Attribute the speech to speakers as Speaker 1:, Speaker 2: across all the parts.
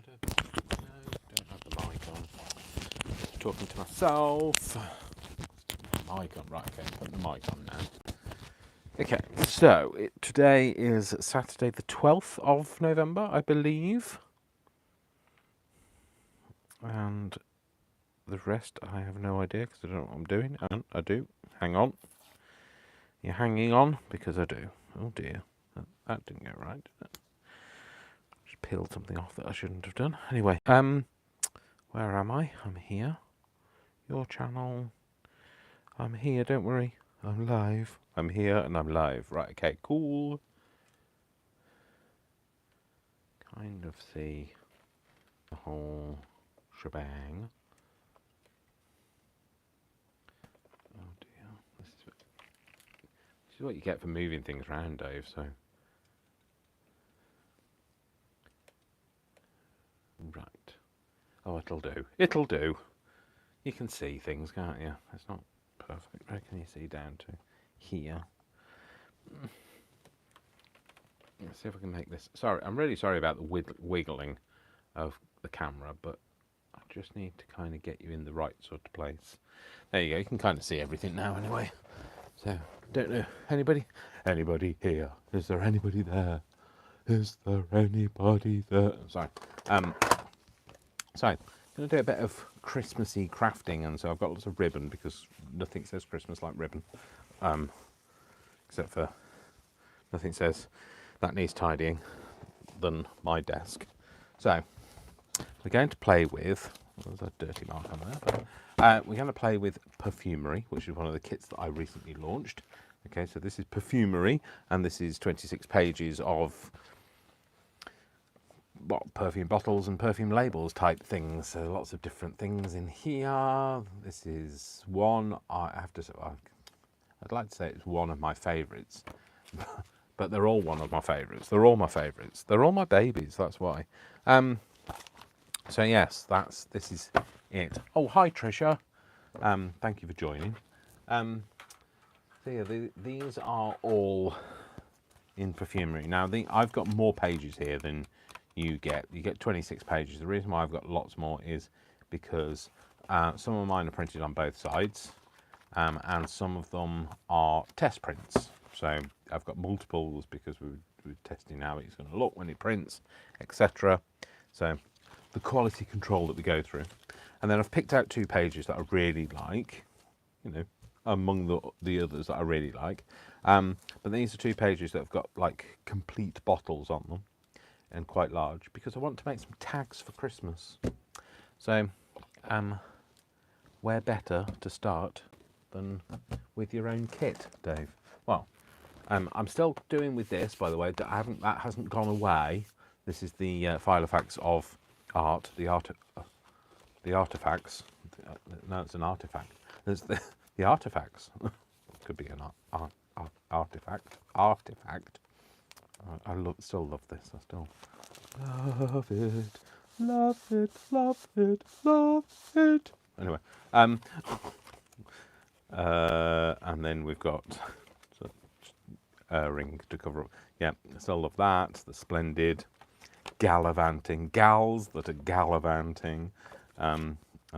Speaker 1: No, don't have the mic on. Talking to myself. Mic on, right? Okay, put the mic on now. Okay, so today is Saturday, the 12th of November, I believe, and the rest I have no idea because I don't know what I'm doing. And I do. Hang on. You're hanging on because I do. Oh dear, that didn't go right, did it? Just peeled something off that I shouldn't have done. Anyway, where am I? I'm here. Your channel. I'm here. Don't worry. I'm live. I'm here and I'm live. Right. Okay. Cool. Kind of see the whole shebang. Oh dear. This is what you get for moving things around, Dave. So. Right. Oh, it'll do. It'll do. You can see things, can't you? It's not perfect. Where can you see down to here? Let's see if I can make this. Sorry, I'm really sorry about the wiggling of the camera, but I just need to kind of get you in the right sort of place. There you go. You can kind of see everything now anyway. So, don't know. Anybody here? Is there anybody there? Is there anybody there? Sorry. So, I'm going to do a bit of Christmassy crafting, and so I've got lots of ribbon because nothing says Christmas like ribbon, except for nothing says that needs tidying than my desk. So we're going to play with, there's a dirty mark on there, but we're going to play with Perfumery, which is one of the kits that I recently launched. Okay, so this is Perfumery, and this is 26 pages of perfume bottles and perfume labels type things. So lots of different things in here. This is one, I have to say, I'd like to say it's one of my favourites, but they're all one of my favourites. They're all my favourites. They're all my babies, that's why. So yes, this is it. Oh, hi Trisha. Thank you for joining. So yeah, these are all in Perfumery. Now, I've got more pages here than you get. You get 26 pages. The reason why I've got lots more is because some of mine are printed on both sides, and some of them are test prints. So I've got multiples because we're testing how it's going to look when it prints, etc. So the quality control that we go through. And then I've picked out 2 pages that I really like, you know, among the others that I really like. But these are 2 pages that have got like complete bottles on them and quite large because I want to make some tags for Christmas. So where better to start than with your own kit, Dave? Well, I'm still doing with this, by the way. That hasn't gone away. This is the Filofax of art, the artifacts. No, it's an artifact. There's the artifacts. Could be an artifact. I still love this. I still love it, love it, love it, love it. Anyway, and then we've got a ring to cover up. Yeah, I still love that. The splendid gallivanting gals that are gallivanting. And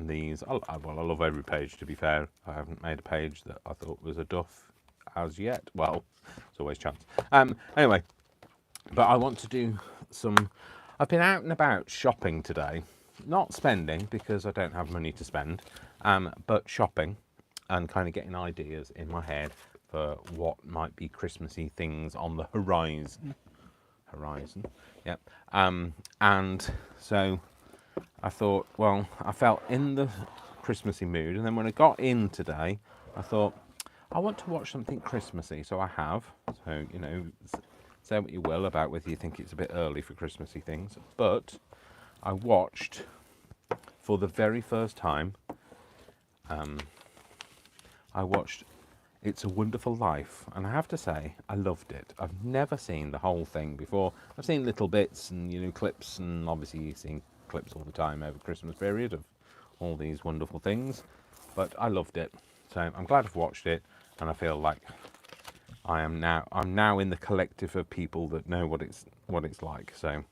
Speaker 1: these, well, I love every page, to be fair. I haven't made a page that I thought was a duff as yet. Well, there's always chance. Anyway, but I want to do some... I've been out and about shopping today. Not spending, because I don't have money to spend, but shopping and kind of getting ideas in my head for what might be Christmassy things on the horizon. Yep. And so... I thought, well, I felt in the Christmassy mood, and then when I got in today, I thought, I want to watch something Christmassy, so I have. So, you know, say what you will about whether you think it's a bit early for Christmassy things, but I watched, for the very first time, I watched It's a Wonderful Life, and I have to say, I loved it. I've never seen the whole thing before. I've seen little bits and, you know, clips, and obviously you've seen clips all the time over Christmas period of all these wonderful things, but I loved it. So I'm glad I've watched it, and I feel like I'm now in the collective of people that know what it's like. So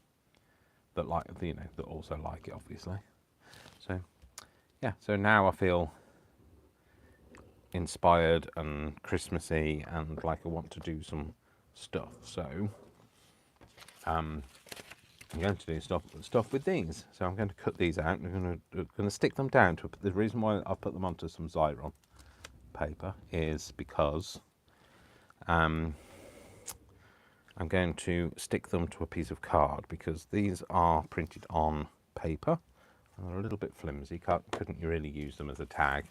Speaker 1: that like, you know, that also like it, obviously. So yeah, so now I feel inspired and Christmassy and like I want to do some stuff. So I'm going to do stuff with these. So I'm going to cut these out. I'm going to stick them down. The reason why I've put them onto some Xyron paper is because I'm going to stick them to a piece of card, because these are printed on paper and they're a little bit flimsy. Couldn't you really use them as a tag?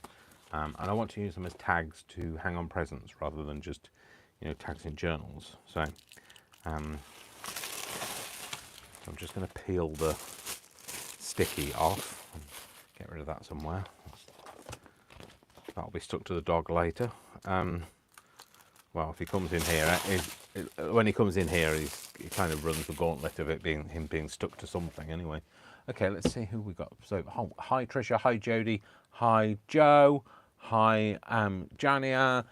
Speaker 1: And I want to use them as tags to hang on presents rather than just, you know, tags in journals. So I'm just going to peel the sticky off and get rid of that somewhere. That'll be stuck to the dog later. Well, if he comes in here, when he comes in here, he kind of runs the gauntlet of him being stuck to something anyway. Okay, let's see who we got. So, hi Tricia, hi Jodie, hi Joe, hi Jania.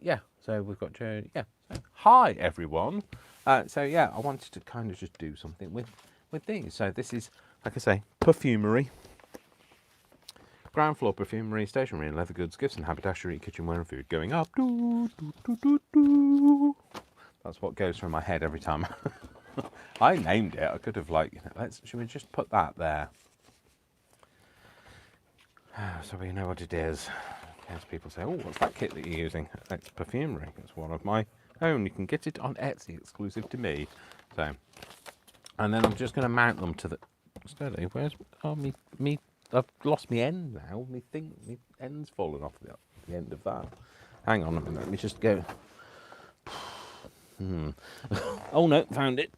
Speaker 1: Yeah, so we've got Jodie. Yeah, so, hi everyone. So yeah, I wanted to kind of just do something with these. So this is, like I say, Perfumery. Ground floor perfumery, stationery and leather goods, gifts and haberdashery, kitchenware and food going up. Doo, doo, doo, doo, doo. That's what goes through my head every time. I named it. I could have like, you know, should we just put that there? So we know what it is. In case people say, oh, what's that kit that you're using? It's Perfumery. It's one of my own. You can get it on Etsy, exclusive to me. So, and then I'm just going to mount them to the... Steady, where's... Oh, me I've lost my end now. My end's fallen off the end of that. Hang on a minute. Let me just go. Oh no, found it.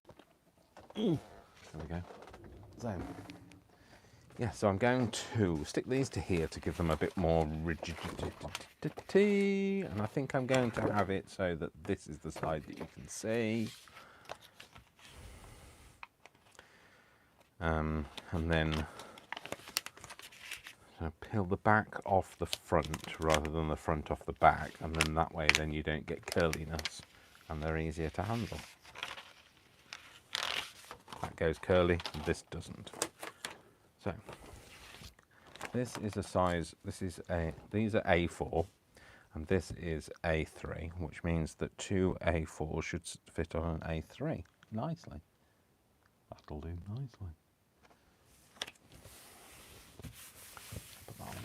Speaker 1: There we go. So, yeah, so I'm going to stick these to here to give them a bit more rigidity. And I think I'm going to have it so that this is the side that you can see. And then... So peel the back off the front rather than the front off the back, and then that way then you don't get curliness and they're easier to handle. That goes curly and this doesn't. So this is a size, these are A4 and this is A3, which means that two A4 should fit on an A3 nicely. That'll do nicely.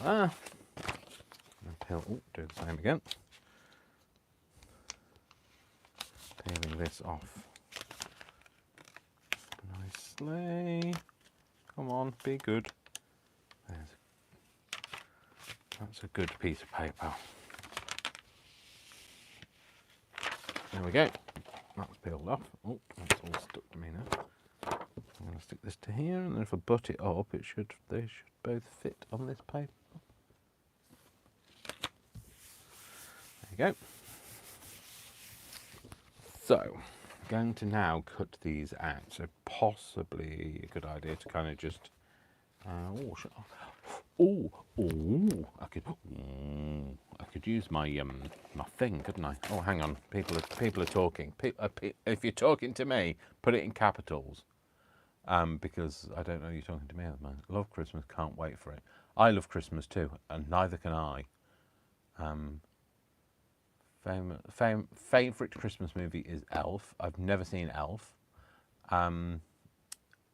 Speaker 1: There. And peel, do the same again. Peeling this off nicely. Come on, be good. That's a good piece of paper. There we go. That's peeled off. Oh, that's all stuck to me now. I'm going to stick this to here, and then if I butt it up, they should both fit on this paper. There you go. So, I'm going to now cut these out. So possibly a good idea to kind of just... I could use my my thing, couldn't I? Oh, hang on. People are talking. If you're talking to me, put it in capitals. Because I don't know you're talking to me at the moment. Love Christmas, can't wait for it. I love Christmas too, and neither can I. Favourite Christmas movie is Elf. I've never seen Elf. I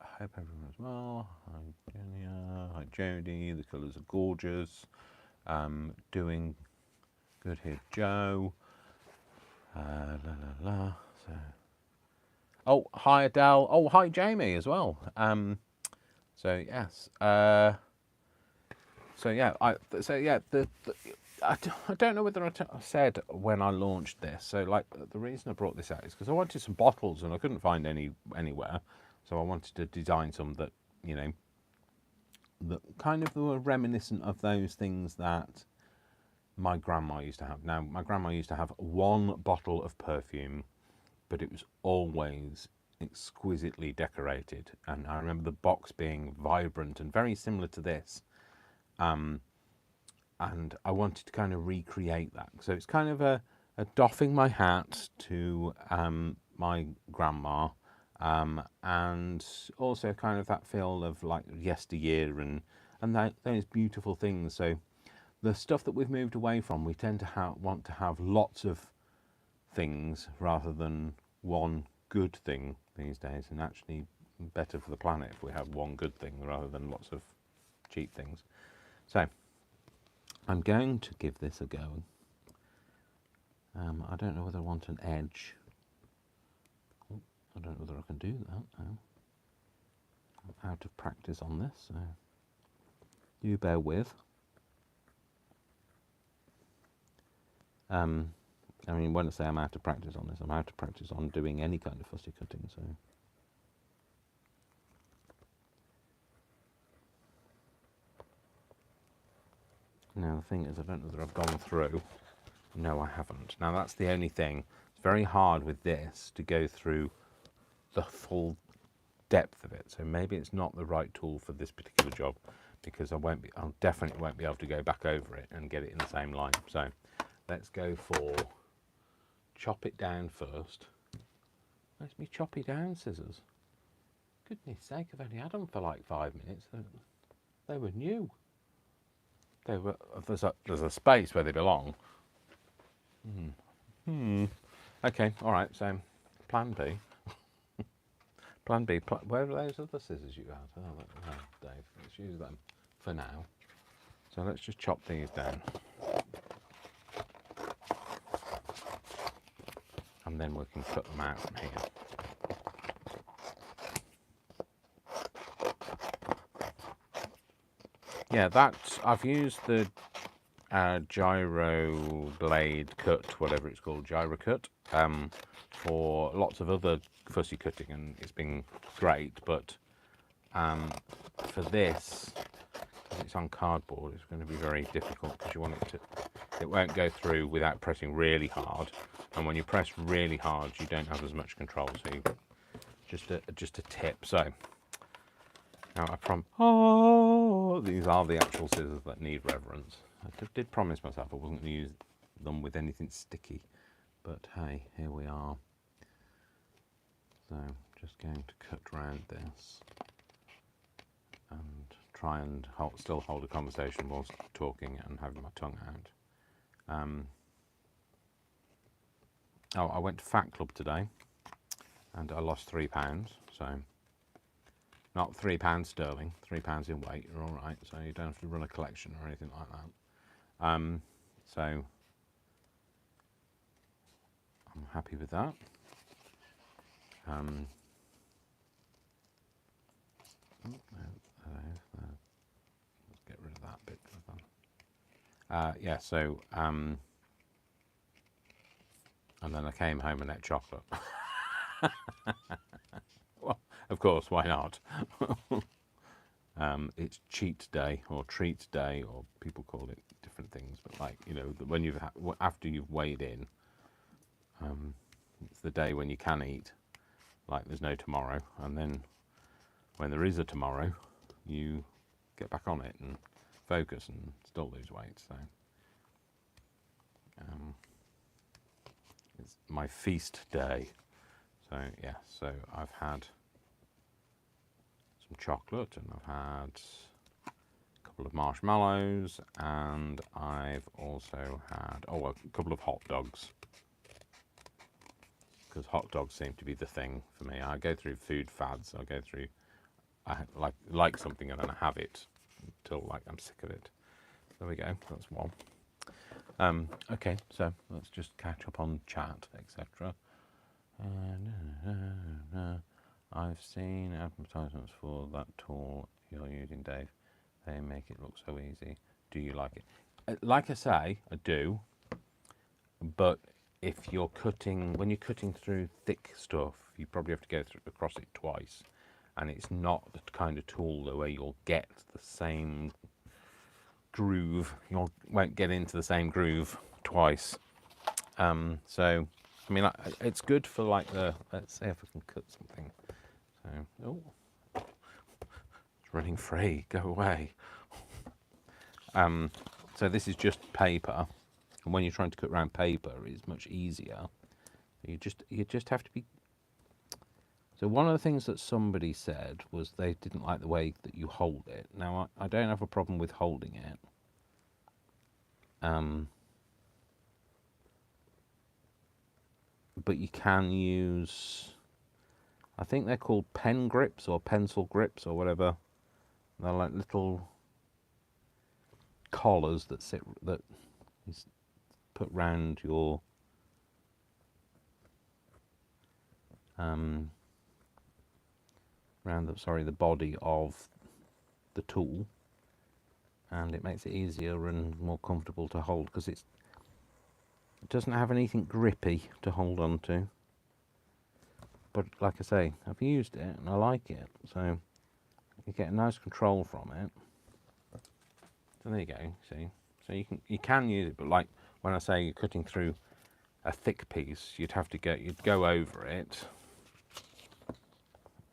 Speaker 1: hope everyone's well. Hi Jenny, hi Jodie. The colours are gorgeous. Doing good here, Joe. So. Oh, hi Adele. Oh, hi Jamie as well. So yes. So yeah. I don't know whether I said when I launched this. So like the reason I brought this out is because I wanted some bottles and I couldn't find any anywhere. So I wanted to design some that, you know, that kind of were reminiscent of those things that my grandma used to have. Now, my grandma used to have one bottle of perfume, but it was always exquisitely decorated. And I remember the box being vibrant and very similar to this. And I wanted to kind of recreate that. So it's kind of a doffing my hat to my grandma and also kind of that feel of like yesteryear and those beautiful things. So the stuff that we've moved away from, we tend to want to have lots of things rather than one good thing these days, and actually better for the planet if we have one good thing rather than lots of cheap things. So I'm going to give this a go. I don't know whether I want an edge. Oh, I don't know whether I can do that now. I'm out of practice on this, so you bear with. I mean, when I say I'm out of practice on this, I'm out of practice on doing any kind of fussy cutting, so. Now the thing is, I don't know whether I've gone through. No, I haven't. Now that's the only thing. It's very hard with this to go through the full depth of it. So maybe it's not the right tool for this particular job, because I definitely won't be able to go back over it and get it in the same line. So let's go for chop it down first. Where's me choppy down scissors? Goodness sake, I've only had them for like 5 minutes. They were new. They were. There's a space where they belong. Okay, all right. So, Plan B. Plan B. Where are those other scissors you had? Oh, Dave. Let's use them for now. So let's just chop these down, and then we can cut them out from here. Yeah, I've used the gyro blade cut, whatever it's called, gyro cut, for lots of other fussy cutting, and it's been great. But for this, because it's on cardboard, it's going to be very difficult, because it won't go through without pressing really hard, and when you press really hard, you don't have as much control. So just a tip. So now these are the actual scissors that need reverence. I did promise myself I wasn't going to use them with anything sticky, but hey, here we are. So just going to cut round this and try and still hold a conversation whilst talking and having my tongue out. I went to Fat Club today and I lost £3, so not £3 sterling, £3 in weight. You're all right, so you don't have to run a collection or anything like that. So I'm happy with that. Let's get rid of that bit. Yeah, so and then I came home and ate chocolate. Well, of course, why not? It's cheat day or treat day, or people call it different things. But like, you know, when after you've weighed in, it's the day when you can eat like there's no tomorrow, and then when there is a tomorrow, you get back on it and focus and still lose weight. So it's my feast day. So yeah, so I've had some chocolate, and I've had a couple of marshmallows, and I've also had a couple of hot dogs, because hot dogs seem to be the thing for me. I go through food fads. I like something and then I have it until like I'm sick of it. There we go. That's one. Okay, so let's just catch up on chat, etc. I've seen advertisements for that tool you're using, Dave. They make it look so easy. Do you like it? Like I say, I do. But if you're when you're cutting through thick stuff, you probably have to go across it twice. And it's not the kind of tool where you'll get the same groove. You won't get into the same groove twice. So, I mean, it's good for like let's see if I can cut something. So, it's running free. Go away. So this is just paper, and when you're trying to cut around paper, it's much easier. You just have to be So one of the things that somebody said was they didn't like the way that you hold it. Now, I don't have a problem with holding it. But you can use, I think they're called pen grips or pencil grips or whatever. They're like little collars that is put round your the body of the tool, and it makes it easier and more comfortable to hold because it doesn't have anything grippy to hold on to. But like I say, I've used it and I like it, so you get a nice control from it. So there you go. See, so you can use it, but like when I say you're cutting through a thick piece, you'd go over it,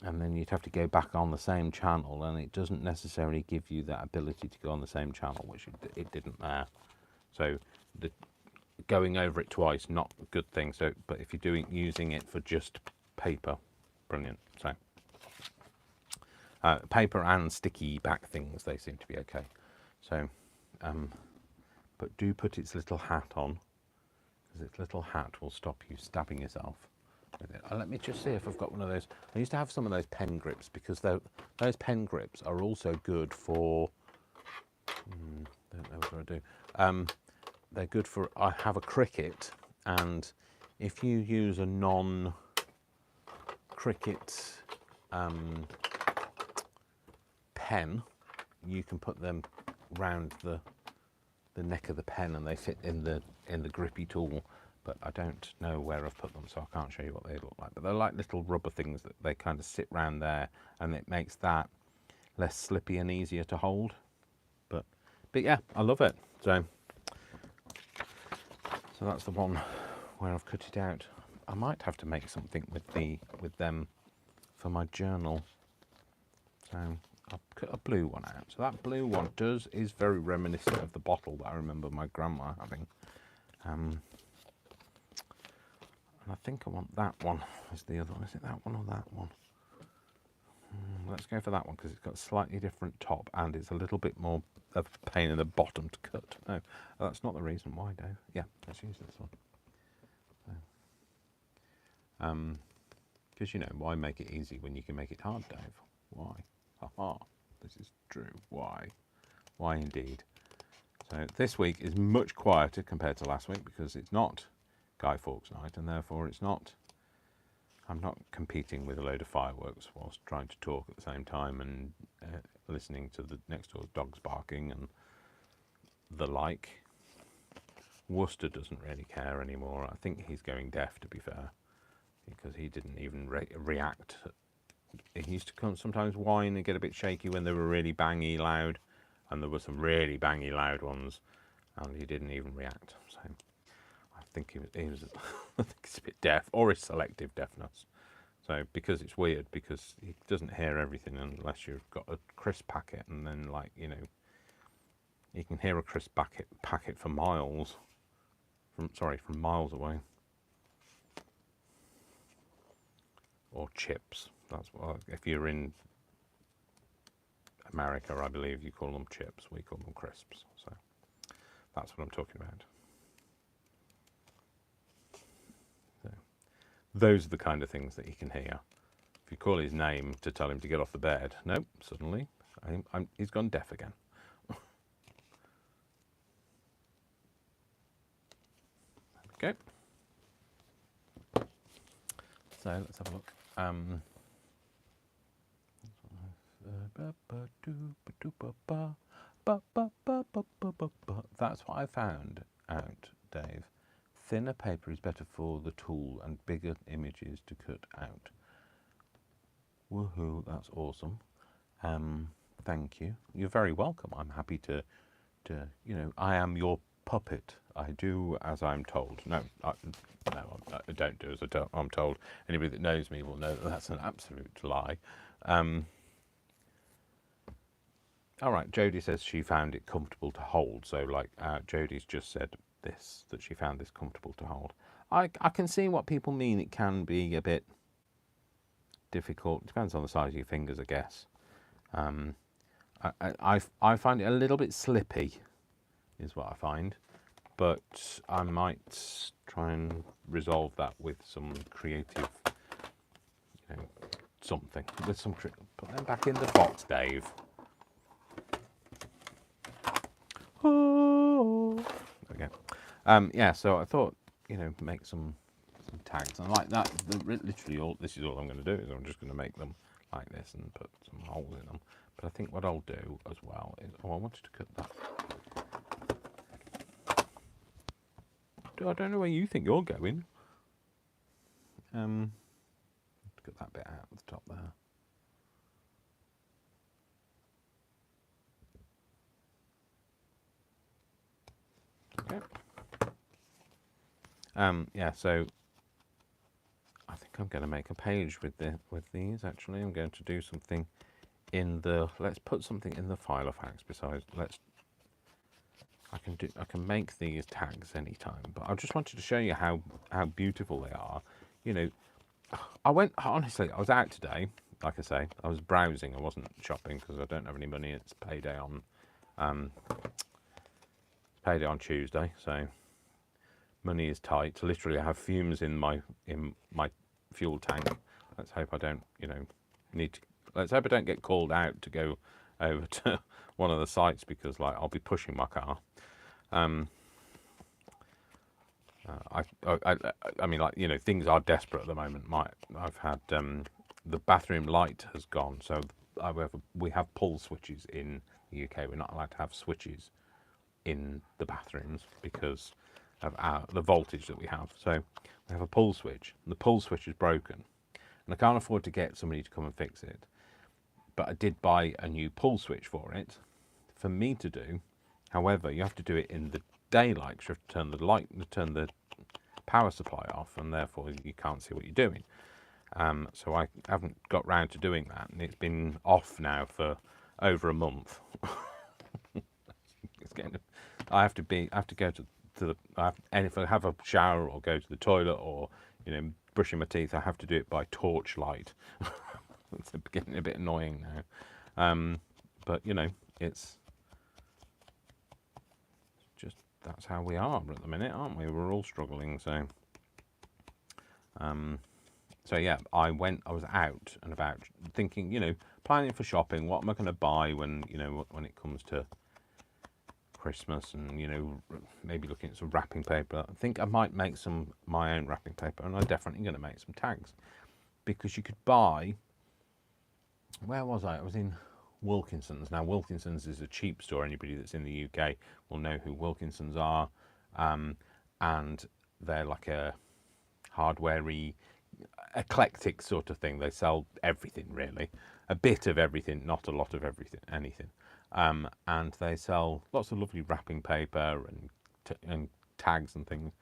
Speaker 1: and then you'd have to go back on the same channel, and it doesn't necessarily give you that ability to go on the same channel, which it didn't there. So the going over it twice, not a good thing. So, but if you're using it for just paper, brilliant. So paper and sticky back things, they seem to be okay. So, but do put its little hat on, because its little hat will stop you stabbing yourself with it. Let me just see if I've got one of those. I used to have some of those pen grips, because those pen grips are also good for, don't know what I do. They're good for, I have a Cricut, and if you use a non-Cricut pen, you can put them round the neck of the pen, and they fit in the grippy tool. But I don't know where I've put them, so I can't show you what they look like. But they're like little rubber things that they kind of sit round there, and it makes that less slippy and easier to hold. But yeah, I love it. So that's the one where I've cut it out. I might have to make something with them for my journal. So I'll cut a blue one out. So that blue one is very reminiscent of the bottle that I remember my grandma having. And I think I want that one as the other one. Is it that one or that one? Let's go for that one, because it's got a slightly different top and it's a little bit more of a pain in the bottom to cut. No, that's not the reason why, Dave. Yeah, let's use this one. Because, why make it easy when you can make it hard, Dave? Why? Haha, this is true. Why? Why indeed? So this week is much quieter compared to last week, because it's not Guy Fawkes night, and therefore I'm not competing with a load of fireworks whilst trying to talk at the same time and listening to the next door dogs barking and the like. Worcester doesn't really care anymore. I think he's going deaf, to be fair, because he didn't even react. He used to sometimes whine and get a bit shaky when they were really bangy loud, and there were some really bangy loud ones, and he didn't even react. So I think he was I think it's a bit deaf, or it's selective deafness. So, because it's weird, because he doesn't hear everything unless you've got a crisp packet, and then, you can hear a crisp packet for miles, from miles away. Or chips. That's what, if you're in America, I believe you call them chips. We call them crisps. So that's what I'm talking about. So those are the kind of things that he can hear. If you call his name to tell him to get off the bed, nope, suddenly he's gone deaf again. Okay. So let's have a look. That's what I found out, Dave. Thinner paper is better for the tool and bigger images to cut out. Woohoo, that's awesome. Thank you. You're very welcome. I'm happy to I am your puppet. I do as I'm told. No, I don't do as I'm told. Anybody that knows me will know that that's an absolute lie. All right, Jodie says she found it comfortable to hold. So, Jodie's just said this, that she found this comfortable to hold. I can see what people mean. It can be a bit difficult. Depends on the size of your fingers, I guess. I find it a little bit slippy, is what I find. But I might try and resolve that with some creative, something. With some put them back in the box, Dave. Oh. Okay. Yeah. So I thought, make some tags, and like that. Literally, this is all I'm going to do. Is I'm just going to make them like this and put some holes in them. But I think what I'll do as well is, I wanted to cut that. I don't know where you think you're going. Cut that bit out at the top there. Okay. Yeah. So I think I'm going to make a page with these. Actually, I'm going to do something in the. Let's put something in the file of hacks. Besides, I can make these tags anytime, but I just wanted to show you how beautiful they are. I was out today, like I say, I was browsing, I wasn't shopping because I don't have any money. It's payday on Tuesday, so money is tight. Literally, I have fumes in my fuel tank. Let's hope I don't, let's hope I don't get called out to go over to one of the sites, because I'll be pushing my car. I mean, things are desperate at the moment. I've had the bathroom light has gone, so we have pull switches in the UK. We're not allowed to have switches in the bathrooms because of the voltage that we have. So we have a pull switch, and the pull switch is broken, and I can't afford to get somebody to come and fix it. But I did buy a new pull switch for it, for me to do. However, you have to do it in the daylight, so you have to turn the power supply off, and therefore you can't see what you're doing. So I haven't got round to doing that, and it's been off now for over a month. I have to go to the and if I have a shower or go to the toilet or brushing my teeth, I have to do it by torchlight. It's getting a bit annoying now, but it's just, that's how we are at the minute, aren't we? We're all struggling. So yeah, I was out and about thinking, planning for shopping. What am I going to buy when it comes to Christmas, and maybe looking at some wrapping paper. I think I might make my own wrapping paper, and I'm definitely going to make some tags, because you could buy. Where was I? I was in Wilkinson's. Now, Wilkinson's is a cheap store. Anybody that's in the UK will know who Wilkinson's are, and they're like a hardware-y, eclectic sort of thing. They sell everything, really, a bit of everything, not a lot of anything. And they sell lots of lovely wrapping paper and tags and things.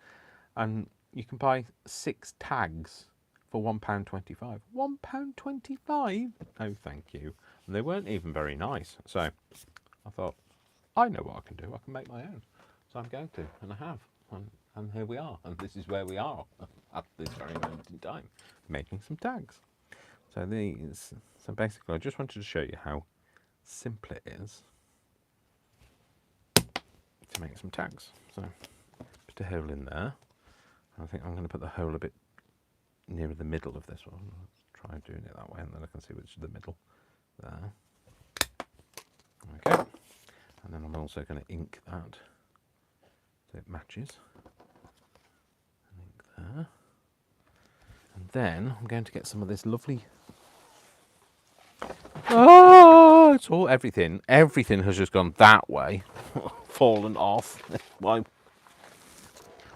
Speaker 1: And you can buy 6 tags for £1.25. £1.25? No, thank you. And they weren't even very nice. So I thought, I know what I can do. I can make my own. So I'm going to, and I have. And here we are. And this is where we are at this very moment in time, making some tags. So basically, I just wanted to show you how simple it is to make some tags. So put a hole in there. I think I'm going to put the hole a bit nearer the middle of this one. Let's try doing it that way, and then I can see which is the middle there. Okay, and then I'm also going to ink that so it matches. Ink there, and then I'm going to get some of this lovely. Oh, it's all everything. Everything has just gone that way, fallen off. Why?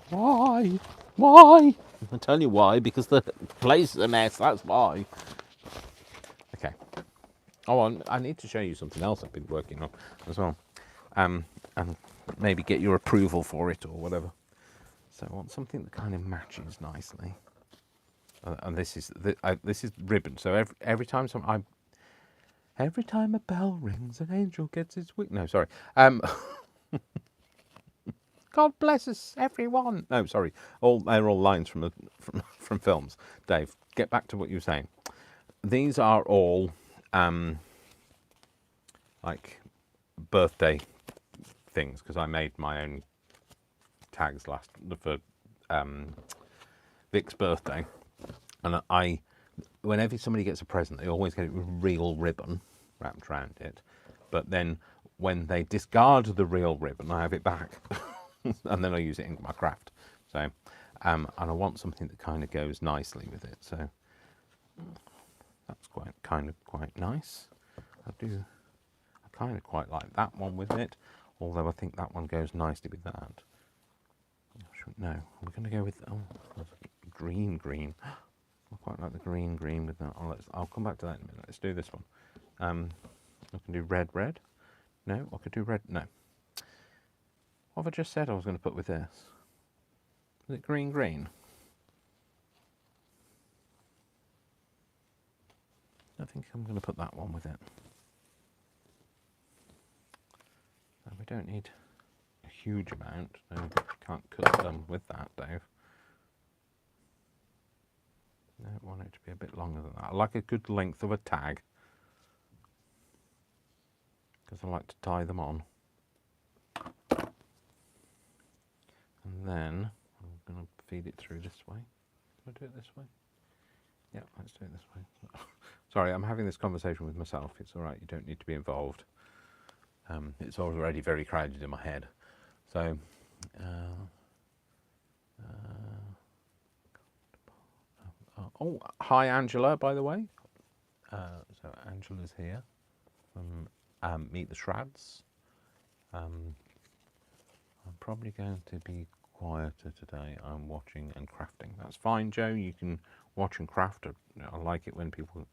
Speaker 1: Why? Why? I'll tell you why. Because the place is a mess. That's why. Okay. Oh, I need to show you something else I've been working on as well, and maybe get your approval for it or whatever. So I want something that kind of matches nicely. And this is ribbon. So every time a bell rings, an angel gets its wing. No, sorry. God bless us, everyone. No, sorry. They're all lines from films. Dave, get back to what you were saying. these are all like birthday things, because I made my own tags for Vic's birthday, and whenever somebody gets a present, they always get it with real ribbon wrapped around it, but then when they discard the real ribbon, I have it back, and then I use it in my craft. So, and I want something that kind of goes nicely with it. So that's quite nice. I kind of quite like that one with it, although I think that one goes nicely with that. No, we're going to go with green. I quite like the green with that. I'll come back to that in a minute. Let's do this one. I can do red. No, I could do red. No. What have I just said I was going to put with this? Is it green? I think I'm going to put that one with it. So we don't need a huge amount. No, you can't cut them with that, Dave. No, I want it to be a bit longer than that. I like a good length of a tag, because I like to tie them on. And then I'm going to feed it through this way. Do I do it this way? Yeah, let's do it this way. Sorry, I'm having this conversation with myself. It's all right, you don't need to be involved. It's already very crowded in my head. So, oh, hi Angela, by the way. So Angela's here from Meet the Shrads. I'm probably going to be quieter today. I'm watching and crafting. That's fine, Joe. You can watch and craft. I like it when people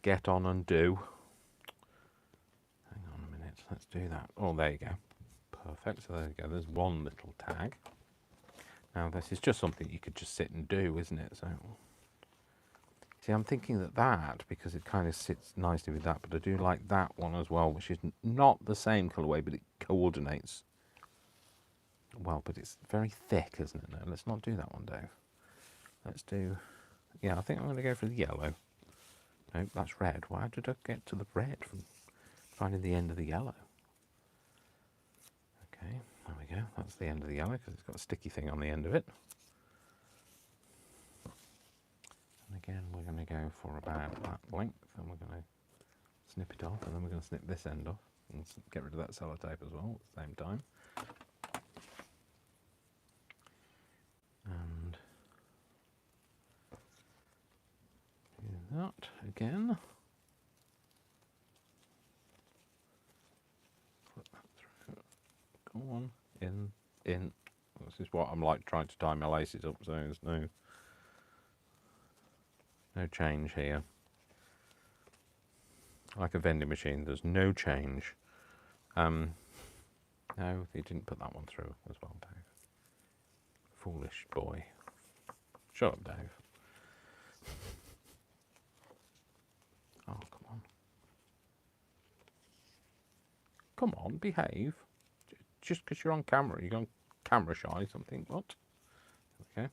Speaker 1: get on and do. Hang on a minute. Let's do that. Oh, there you go. Perfect. So there you go. There's one little tag. Now this is just something you could just sit and do, isn't it? So, see, I'm thinking that because it kind of sits nicely with that, but I do like that one as well, which is not the same colourway, but it coordinates well, but it's very thick, isn't it? No, let's not do that one, Dave. Let's do, yeah, I think I'm going to go for the yellow. Nope, that's red. Why did I get to the red from finding the end of the yellow? Okay, there we go. That's the end of the yellow, because it's got a sticky thing on the end of it. And again, we're going to go for about that length, and we're going to snip it off, and then we're going to snip this end off and get rid of that sellotape as well at the same time. And do that again. Put that through. Come on, in. This is what I'm like trying to tie my laces up, so there's no change here. Like a vending machine, there's no change. No, he didn't put that one through as well, Dave. Foolish boy. Shut up, Dave. Oh, come on. Come on, behave. Just because you're on camera, you're on camera shy, something. What? Okay.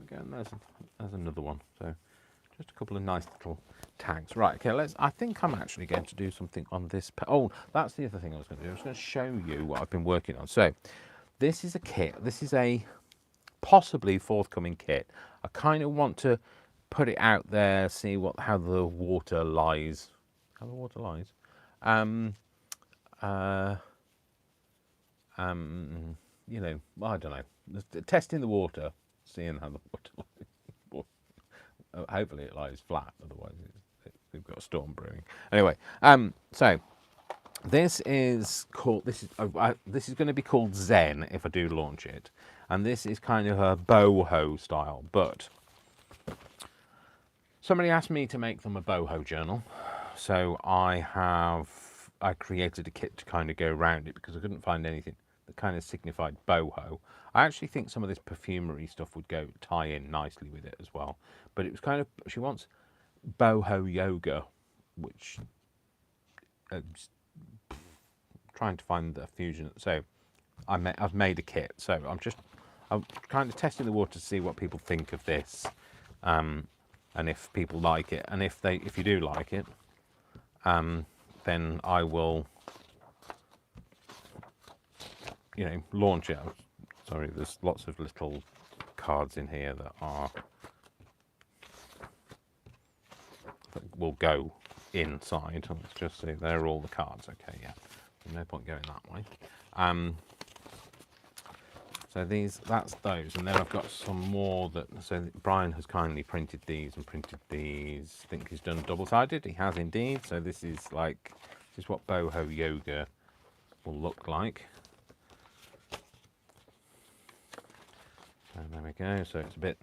Speaker 1: Again, there's another one. So, just a couple of nice little tags. Right, okay, I think I'm actually going to do something on this. Oh, that's the other thing I was going to do. I was going to show you what I've been working on. So, this is a kit. This is a possibly forthcoming kit. I kind of want to put it out there, see how the water lies. How the water lies. You know, I don't know. Testing the water, seeing how the water lies. Hopefully it lies flat, otherwise we've got a storm brewing. Anyway, so this is going to be called Zen if I do launch it, and this is kind of a boho style. But somebody asked me to make them a boho journal, so I created a kit to kind of go around it because I couldn't find anything that kind of signified boho. I actually think some of this perfumery stuff would tie in nicely with it as well. But it was kind of, she wants boho yoga, which trying to find the fusion. So I've made a kit. So I'm kind of testing the water to see what people think of this. and if people like it, and if you do like it, then I will, you know, launch it. Sorry, there's lots of little cards in here that will go inside. Let's just see, they're all the cards. Okay, yeah, no point going that way. So that's those, and then I've got some more that. So Brian has kindly printed these and printed these. I think he's done double-sided. He has indeed. So this is what boho yoga will look like. So there we go. So it's a bit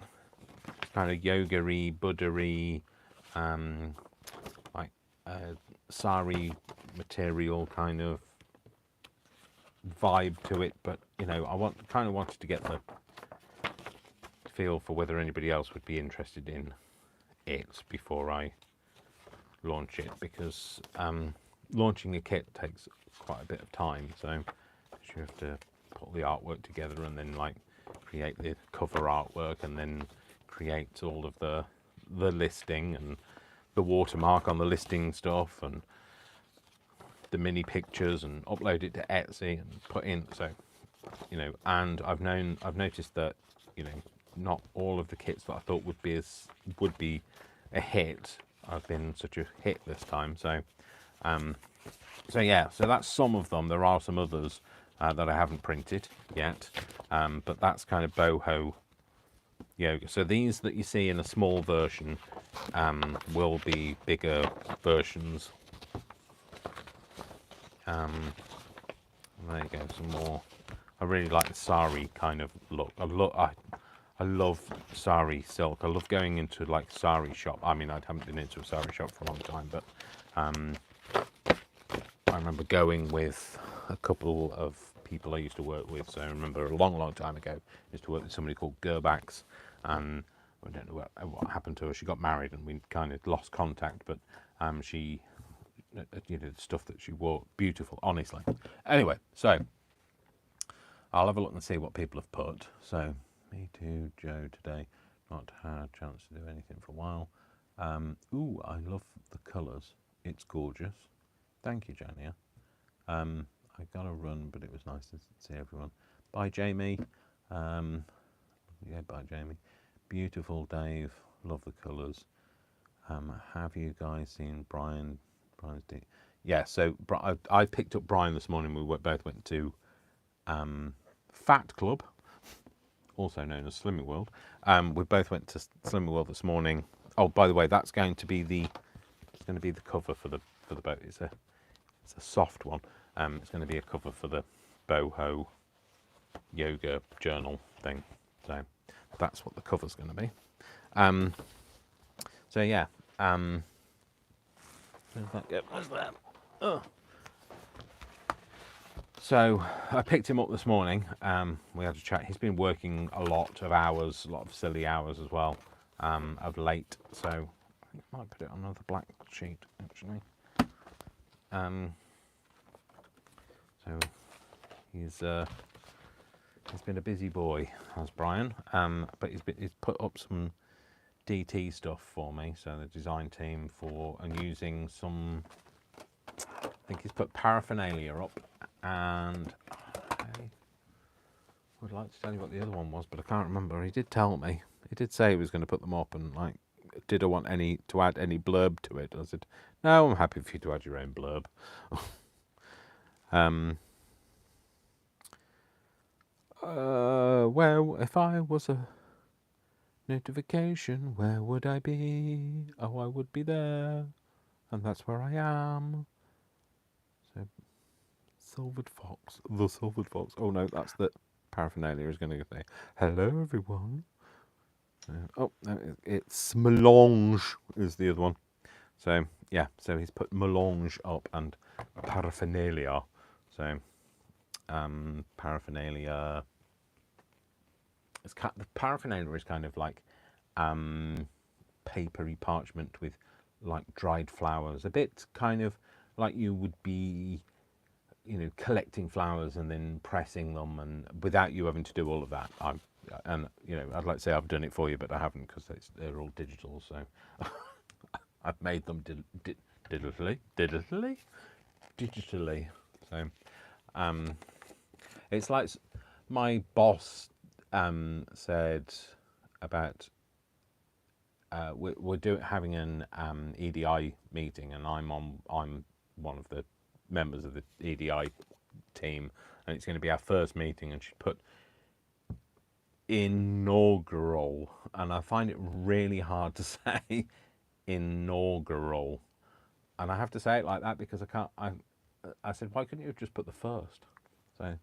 Speaker 1: kind of yoga-y, Buddha-y, like sari material kind of vibe to it, but you know, I wanted to get the feel for whether anybody else would be interested in it before I launch it, because launching a kit takes quite a bit of time. So you have to put the artwork together and then like create the cover artwork and then create all of the listing and the watermark on the listing stuff and the mini pictures and upload it to Etsy and put in. So, you know, and I've noticed that, you know, not all of the kits that I thought would be a hit have been such a hit this time. So, so yeah, so that's some of them. There are some others that I haven't printed yet, but that's kind of boho yoga. So these that you see in a small version will be bigger versions. There you go, some more. I really like the sari kind of look. I love sari silk. I love going into like sari shop. I mean, I haven't been into a sari shop for a long time, but I remember going with a couple of people I used to work with. So I remember a long time ago, I used to work with somebody called Gerbax, and I don't know what happened to her. She got married and we kind of lost contact, but she, you know, the stuff that she wore, beautiful, honestly. Anyway, so I'll have a look and see what people have put. So me too, Joe, today not had a chance to do anything for a while. Ooh, I love the colours. It's gorgeous. Thank you, Jania. I got to run, but it was nice to see everyone. Bye, Jamie. Yeah, bye, Jamie. Beautiful, Dave. Love the colours. Have you guys seen Brian's Yeah, so I picked up Brian this morning. We both went to Fat Club, also known as Slimming World. We both went to Slimming World this morning. Oh, by the way, that's going to be the cover for the boat. It's a soft one. It's going to be a cover for the boho yoga journal thing. So that's what the cover's going to be. So yeah. Where's that? Oh. So I picked him up this morning. We had a chat. He's been working a lot of hours, a lot of silly hours as well, of late. So I think I might put it on another black sheet actually. So he's been a busy boy, has Brian. But he's put up some DT stuff for me. So the design team and using some. I think he's put paraphernalia up, and I would like to tell you what the other one was, but I can't remember. He did tell me. He did say he was going to put them up, and like, did I want to add any blurb to it? I said, no, I'm happy for you to add your own blurb. Well, if I was a notification, where would I be? Oh, I would be there, and that's where I am. So, Silvered Fox, the Silvered Fox. Oh no, that's the paraphernalia is going to say, hello everyone. Oh, no, it's melange is the other one. So yeah, so he's put melange up and paraphernalia. So paraphernalia. The paraphernalia is kind of like papery parchment with like dried flowers, a bit kind of like you would be, you know, collecting flowers and then pressing them, and without you having to do all of that. and you know, I'd like to say I've done it for you, but I haven't, because they're all digital. So I've made them digitally. So it's like my boss said about we're having an EDI meeting, and I'm one of the members of the EDI team, and it's going to be our first meeting, and she put inaugural, and I find it really hard to say inaugural, and I have to say it like that because I can't. I said, why couldn't you have just put the first? So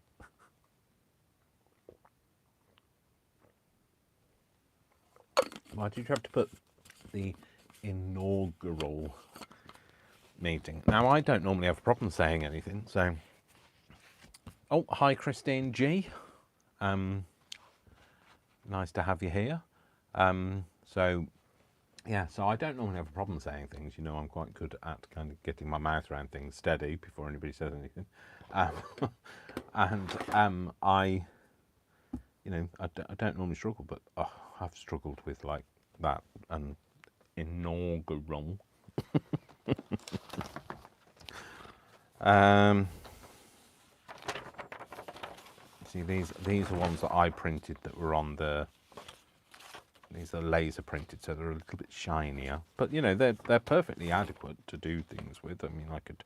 Speaker 1: why did you have to put the inaugural meeting? Now, I don't normally have a problem saying anything, so. Oh, hi, Christine G. Nice to have you here. So, yeah, so I don't normally have a problem saying things. You know, I'm quite good at kind of getting my mouth around things steady before anybody says anything. And I, you know, I don't normally struggle, but I've struggled with like that and inaugural. See, these are ones that I printed that were on the. These are laser printed, so they're a little bit shinier. But you know, they're perfectly adequate to do things with. I mean, I could.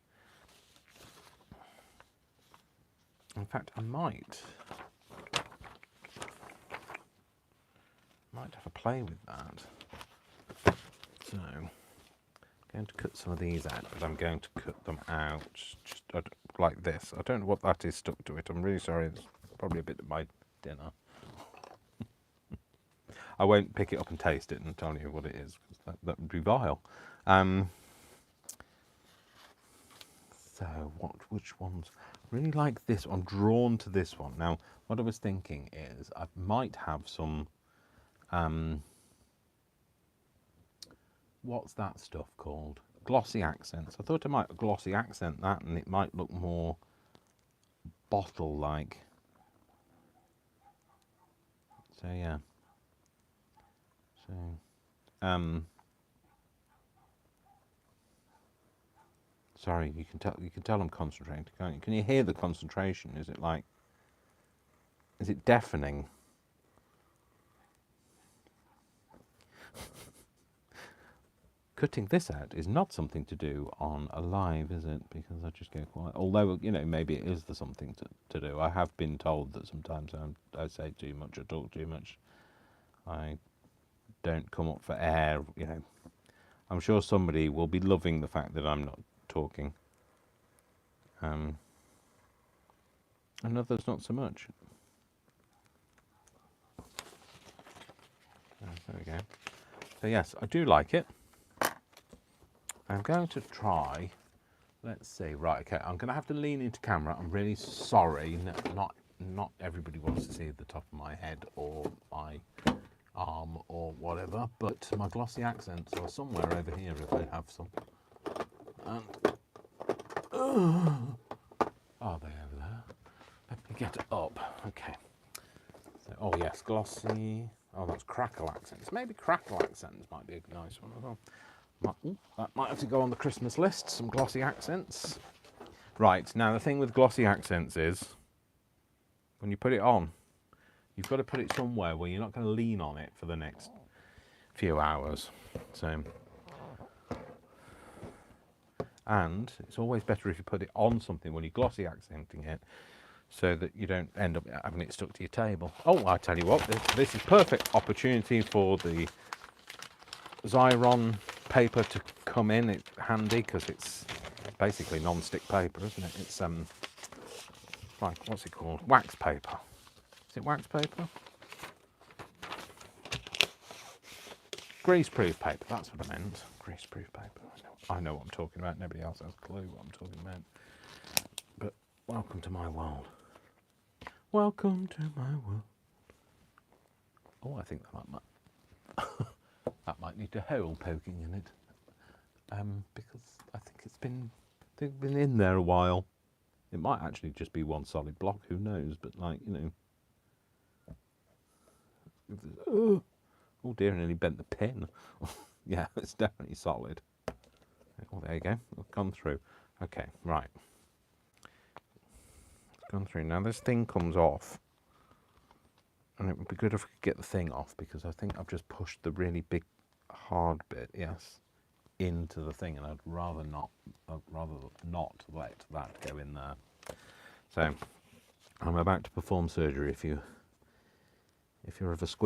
Speaker 1: In fact, I might have a play with that. So, I'm going to cut some of these out, but I'm going to cut them out just like this. I don't know what that is stuck to it. I'm really sorry. It's probably a bit of my dinner. I won't pick it up and taste it and tell you what it is, because that would be vile. So, which ones? Really like this one. I'm drawn to this one. Now, what I was thinking is I might have some. What's that stuff called? Glossy accents. I thought I might glossy accent that, and it might look more bottle-like. So yeah. So, sorry, you can tell I'm concentrating, can't you? Can you hear the concentration? Is it like, is it deafening? Cutting this out is not something to do on a live, is it? Because I just go quiet. Although, you know, maybe it is something to do. I have been told that sometimes I say too much or talk too much. I don't come up for air, you know. I'm sure somebody will be loving the fact that I'm not talking. And others not so much. There we go. So yes, I do like it. I'm going to try, let's see, right, okay, I'm going to have to lean into camera. I'm really sorry, not everybody wants to see the top of my head or my arm or whatever, but my glossy accents are somewhere over here if I have some. And, are they over there? Let me get up, okay. So, oh yes, glossy, oh that's crackle accents. Maybe crackle accents might be a nice one as well. That might have to go on the Christmas list, some glossy accents. Right, now the thing with glossy accents is, when you put it on, you've got to put it somewhere where you're not going to lean on it for the next few hours. So, and it's always better if you put it on something when you're glossy accenting it, so that you don't end up having it stuck to your table. Oh, I tell you what, this is perfect opportunity for the Xyron paper to come in. It's handy because it's basically non-stick paper, isn't it? It's like, what's it called? Wax paper. Is it wax paper? Greaseproof paper, that's what I meant. Greaseproof paper. I know what I'm talking about. Nobody else has a clue what I'm talking about. But welcome to my world. Welcome to my world. Oh, I think that might need a hole poking in it. Because I think they've been in there a while. It might actually just be one solid block, who knows, but like, you know. Oh dear, I nearly bent the pin. Yeah, it's definitely solid. Oh, there you go. It's gone through. Okay, right. It's gone through. Now this thing comes off. And it would be good if we could get the thing off, because I think I've just pushed the really big hard bit, yes, into the thing, and I'd rather not let that go in there. So I'm about to perform surgery. If you're of a if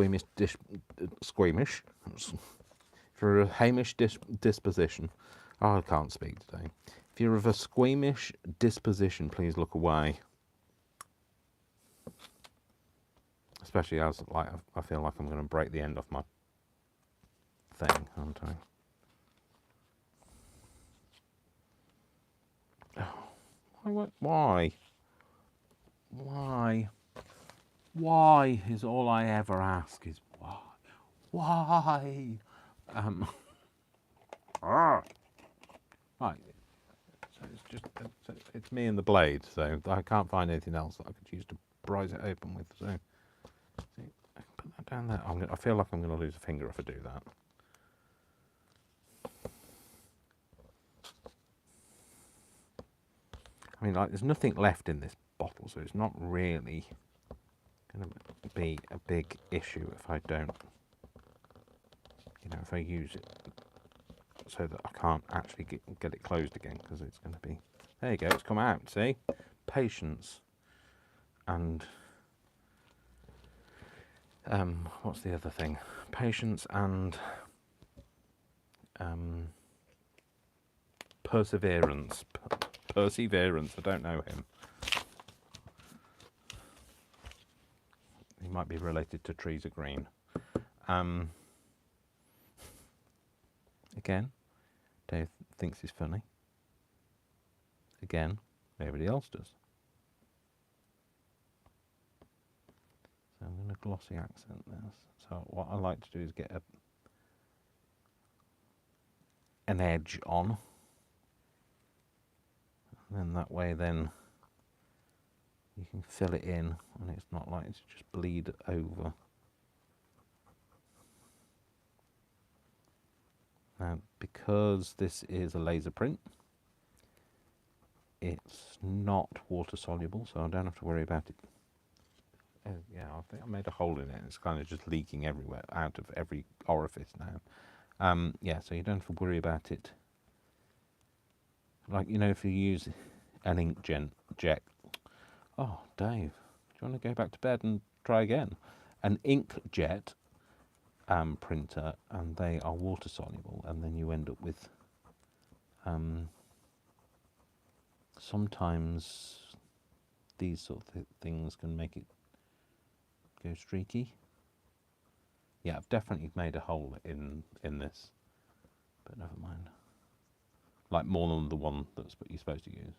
Speaker 1: you're a Hamish disposition, oh, I can't speak today. If you're of a squeamish disposition, please look away. Especially as I feel like I'm going to break the end off my thing, aren't I? Oh, why? Why is all I ever ask is why? Why? Right. So it's me and the blade. So I can't find anything else that I could use to prise it open with. So see, I can put that down there. I feel like I'm going to lose a finger if I do that. I mean, like, there's nothing left in this bottle, so it's not really going to be a big issue if I don't, if I use it so that I can't actually get it closed again, because it's going to be, there you go, it's come out, see? Patience and, what's the other thing? Patience and perseverance. Perseverance, I don't know him. He might be related to Trees of Green. Again, Dave thinks he's funny. Again, everybody else does. So I'm going to glossy accent this. So what I like to do is get an edge on. And then that way then you can fill it in and it's not like it's just bleed over. Now, because this is a laser print, it's not water soluble, so I don't have to worry about it. Yeah, I think I made a hole in it. It's kind of just leaking everywhere, out of every orifice now. Yeah, so you don't have to worry about it. Like, if you use an inkjet. Oh, Dave, do you want to go back to bed and try again? An inkjet printer, and they are water soluble, and then you end up with sometimes these sort of things can make it go streaky. Yeah, I've definitely made a hole in this, but never mind. Like more than the one that's what you're supposed to use.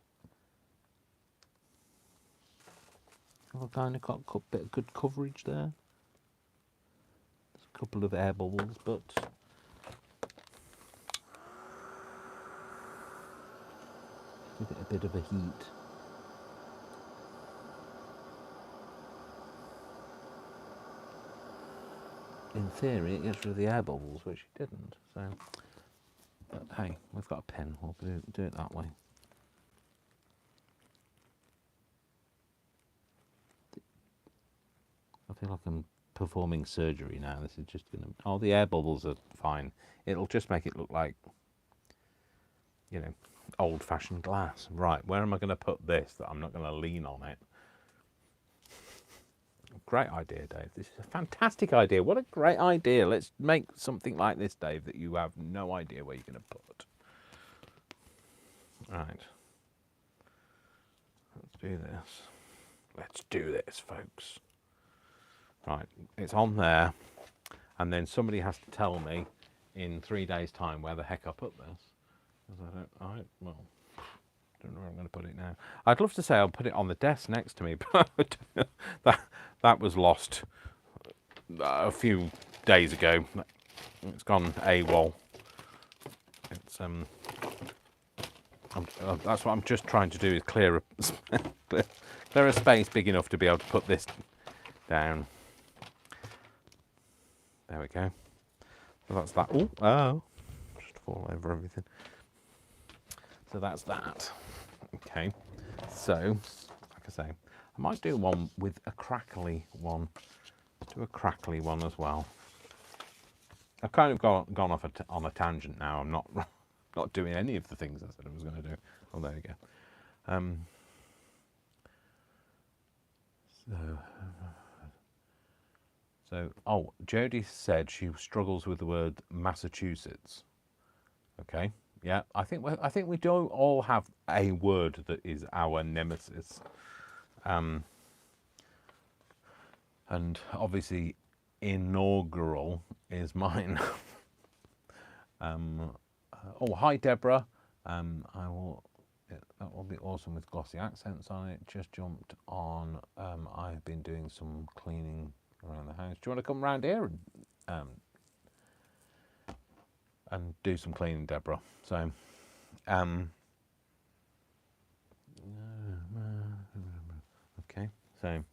Speaker 1: I've kind of got a bit of good coverage there. There's a couple of air bubbles, but give it a bit of a heat. In theory, it gets rid of the air bubbles, which it didn't. So, but hey, we've got a pen. We'll do it that way. I feel like I'm performing surgery now. This is just going to... Oh, the air bubbles are fine. It'll just make it look like, old-fashioned glass. Right, where am I going to put this that I'm not going to lean on it? Great idea, Dave. This is a fantastic idea. What a great idea. Let's make something like this, Dave, that you have no idea where you're going to put. Right. Let's do this. Let's do this, folks. Right, it's on there, and then somebody has to tell me in 3 days' time where the heck I put this. Because I don't know where I'm going to put it now. I'd love to say I'll put it on the desk next to me, but that was lost a few days ago. It's gone AWOL. It's that's what I'm just trying to do, is clear a space big enough to be able to put this down. There we go. So that's that. Oh, oh, just fall over everything. So that's that. Okay. So, like I say, I might do one with a crackly one. Do a crackly one as well. I've kind of gone off on a tangent now. I'm not not doing any of the things I said I was going to do. Oh, there you go. Oh, Jodie said she struggles with the word Massachusetts. Okay, yeah, I think we don't all have a word that is our nemesis, and obviously, inaugural is mine. Oh, hi Deborah. I will. That will be awesome with glossy accents on it. Just jumped on. I've been doing some cleaning around the house. Do you want to come round here and do some cleaning, Deborah? So, okay. So,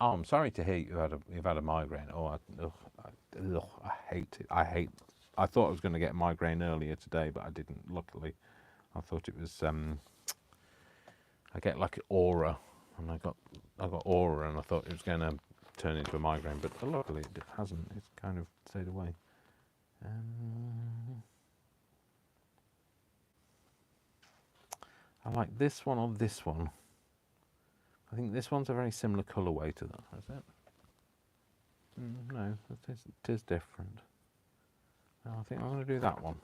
Speaker 1: I'm sorry to hear you've had a migraine. I hate it. I thought I was going to get a migraine earlier today, but I didn't. Luckily, I thought it was. I get like aura, and I got aura, and I thought it was going to turn into a migraine, but luckily it hasn't. It's kind of stayed away. I like this one or this one. I think this one's a very similar colourway to that, is it? No, it is different. No, I think I'm going to do that one.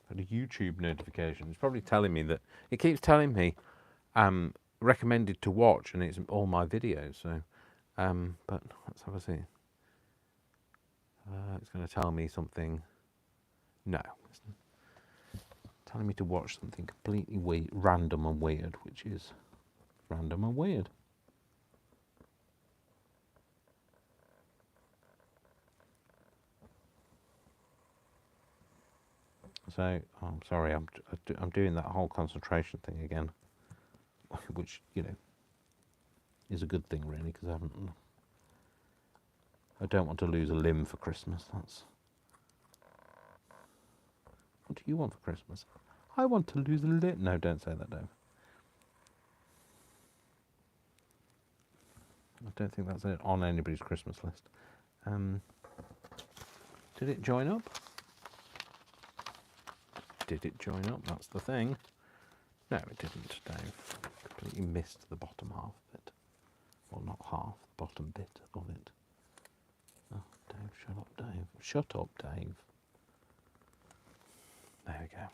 Speaker 1: Had a YouTube notification. It's probably telling me that it keeps telling me recommended to watch, and it's all my videos. So, but let's have a see. It's going to tell me something. No, it's telling me to watch something completely random and weird, which is random and weird. So, I'm sorry, I'm doing that whole concentration thing again, which, you know, is a good thing really, because I don't want to lose a limb for Christmas. What do you want for Christmas? I want to lose a limb. No, don't say that, Dave. I don't think that's on anybody's Christmas list. Did it join up? Did it join up? That's the thing. No, it didn't, Dave. Completely missed the bottom half of it. Well, not half, the bottom bit of it. Oh, Dave, shut up, Dave. Shut up, Dave. There we go.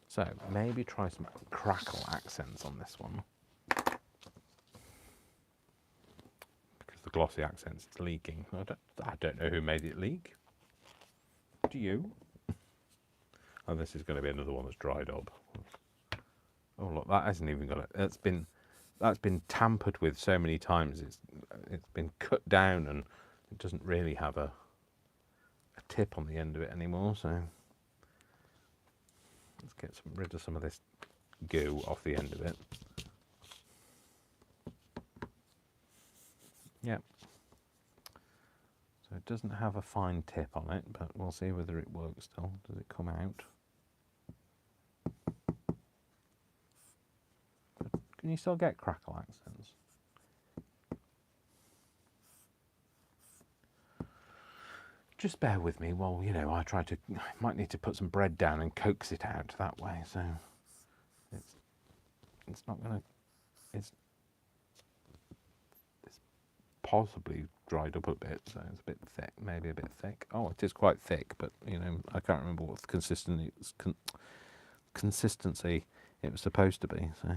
Speaker 1: So, maybe try some crackle accents on this one. Because the glossy accents, it's leaking. I don't know who made it leak. Do you? Oh, this is going to be another one that's dried up. Oh, look, that hasn't even got it. That's been tampered with so many times. It's been cut down, and it doesn't really have a tip on the end of it anymore. So let's get rid of some of this goo off the end of it. Yep. So it doesn't have a fine tip on it, but we'll see whether it works still. Does it come out? Can you still get crackle accents? Just bear with me while, you know, I might need to put some bread down and coax it out that way. So it's not going to, it's possibly dried up a bit, so it's a bit thick, maybe a bit thick. Oh, it is quite thick, but, you know, I can't remember what the consistency it was supposed to be. So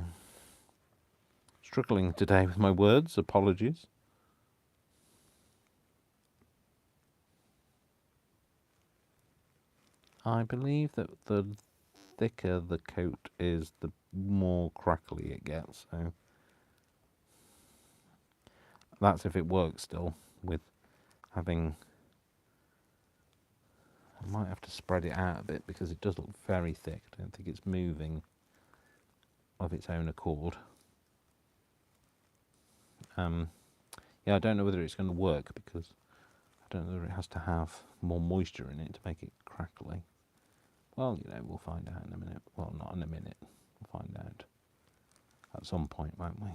Speaker 1: struggling today with my words, apologies. I believe that the thicker the coat is, the more crackly it gets. So that's if it works still with having. I might have to spread it out a bit because it does look very thick. I don't think it's moving of its own accord. Yeah, I don't know whether it's going to work because I don't know whether it has to have more moisture in it to make it crackly. Well, you know, we'll find out in a minute. Well, not in a minute. We'll find out at some point, won't we?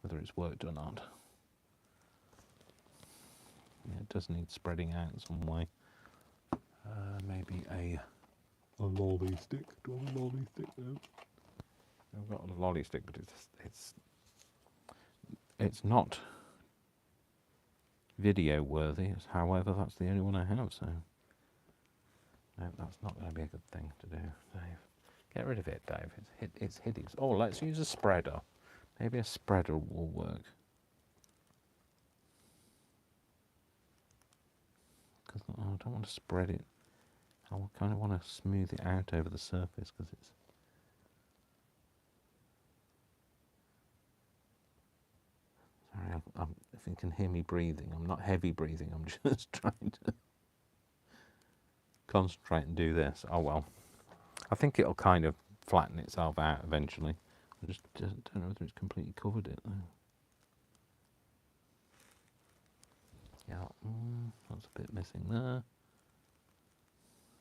Speaker 1: Whether it's worked or not. Yeah, it does need spreading out some way. Maybe a lolly stick. Do I have a lolly stick now? I've got a lolly stick, but it's not video worthy. However, that's the only one I have, so no, that's not going to be a good thing to do, Dave. Get rid of it, Dave. It's hideous. Oh, let's use a spreader. Maybe a spreader will work. Because I don't want to spread it. I kind of want to smooth it out over the surface because it's. Sorry, if you can hear me breathing, I'm not heavy breathing. I'm just trying to concentrate and do this. Oh well. I think it'll kind of flatten itself out eventually. I just don't know whether it's completely covered it though. Yeah, that's a bit missing there.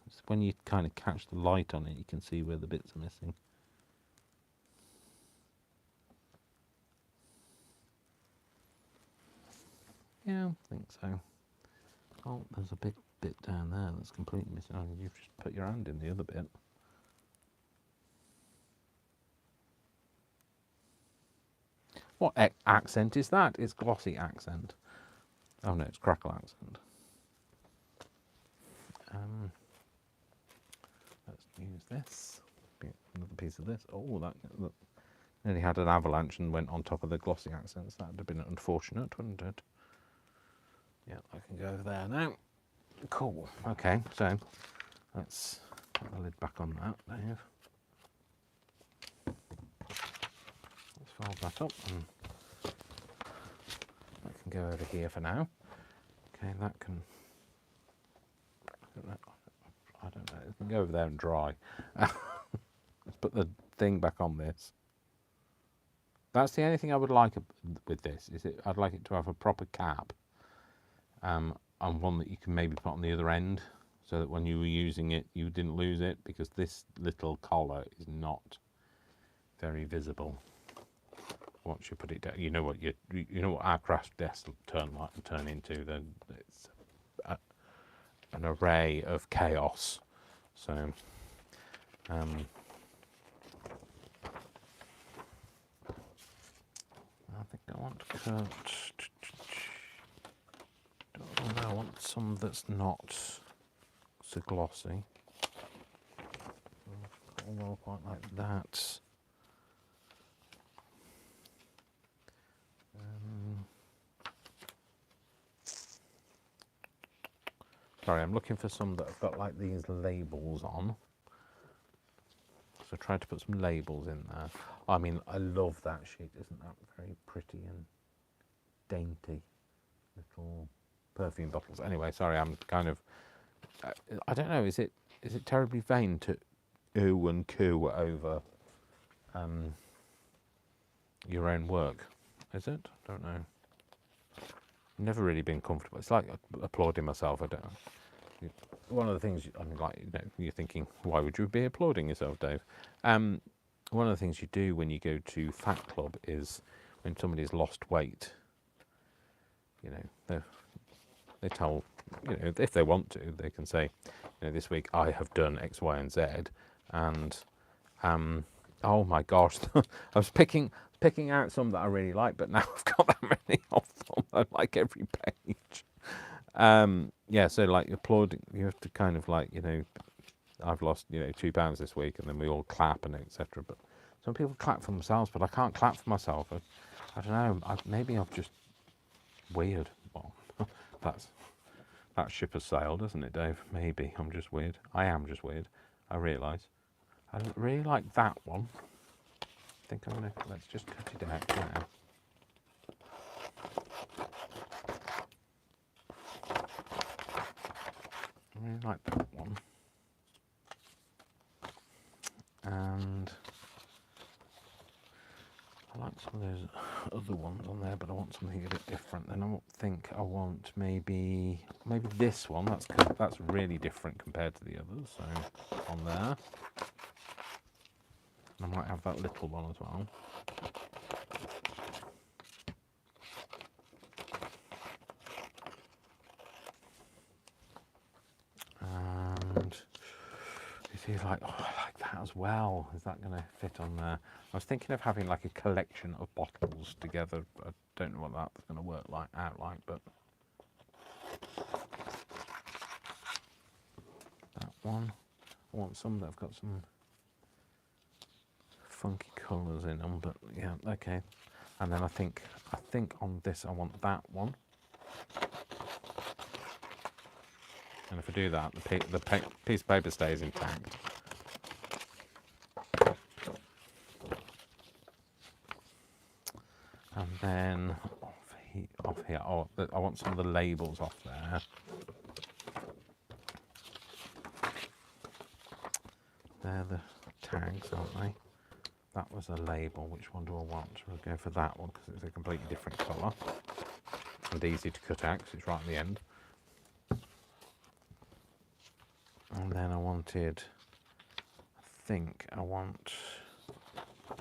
Speaker 1: It's when you kind of catch the light on it, you can see where the bits are missing. Yeah, I think so. Oh, there's a big bit down there that's completely missing. Oh, you've just put your hand in the other bit. What accent is that? It's glossy accent. Oh no, it's crackle accent. Let's use this. Another piece of this. Oh, that nearly had an avalanche and went on top of the glossy accents. That would have been unfortunate, wouldn't it? Yeah, I can go over there now. Cool. Okay, so let's put the lid back on that, Dave. Let's fold that up and that can go over here for now. Okay, that can. I don't know. It can go over there and dry. Let's put the thing back on this. That's the only thing I would like with this. I'd like it to have a proper cap, and one that you can maybe put on the other end, so that when you were using it, you didn't lose it, because this little collar is not very visible. Once you put it down, you know what our craft desk turn into. Then it's an array of chaos. So, I think I want to cut. I want some that's not so glossy. Well, quite like that. Sorry, I'm looking for some that have got like these labels on. So try to put some labels in there. I mean, I love that sheet. Isn't that very pretty and dainty? Little perfume bottles. Anyway, sorry, I'm kind of. I don't know. Is it terribly vain to ooh and coo over your own work? Is it? I don't know. I've never really been comfortable. It's like applauding myself. I don't know. One of the things, I mean, like, you're thinking, why would you be applauding yourself, Dave? One of the things you do when you go to Fat Club is when somebody's lost weight, they tell, if they want to, they can say, this week I have done X, Y, and Z, and oh my gosh, I was picking out some that I really like, but now I've got that many of them. I like every page. Yeah, so like applauding, you have to kind of like, I've lost 2 pounds this week, and then we all clap and etc. But some people clap for themselves, but I can't clap for myself. I don't know. Maybe I'm just weird. Well, that ship has sailed, doesn't it, Dave? Maybe I'm just weird. I am just weird. I realise. I really like that one. I think let's just cut it out now. I really like that one. And I like some of those. other ones on there, but I want something a bit different. Then I think I want maybe this one. That's really different compared to the others. So on there, and I might have that little one as well. And you see, like, oh, I like that as well. Is that going to fit on there? I was thinking of having like a collection of bottles together. I don't know what that's going to work out like, but that one. I want some that have got some funky colours in them, but yeah, okay. And then I think on this I want that one. And if I do that, the piece of paper stays intact. And then off here, oh, I want some of the labels off there. They're the tags, aren't they? That was a label. Which one do I want? We'll go for that one because it's a completely different colour and easy to cut out because it's right at the end. And then I want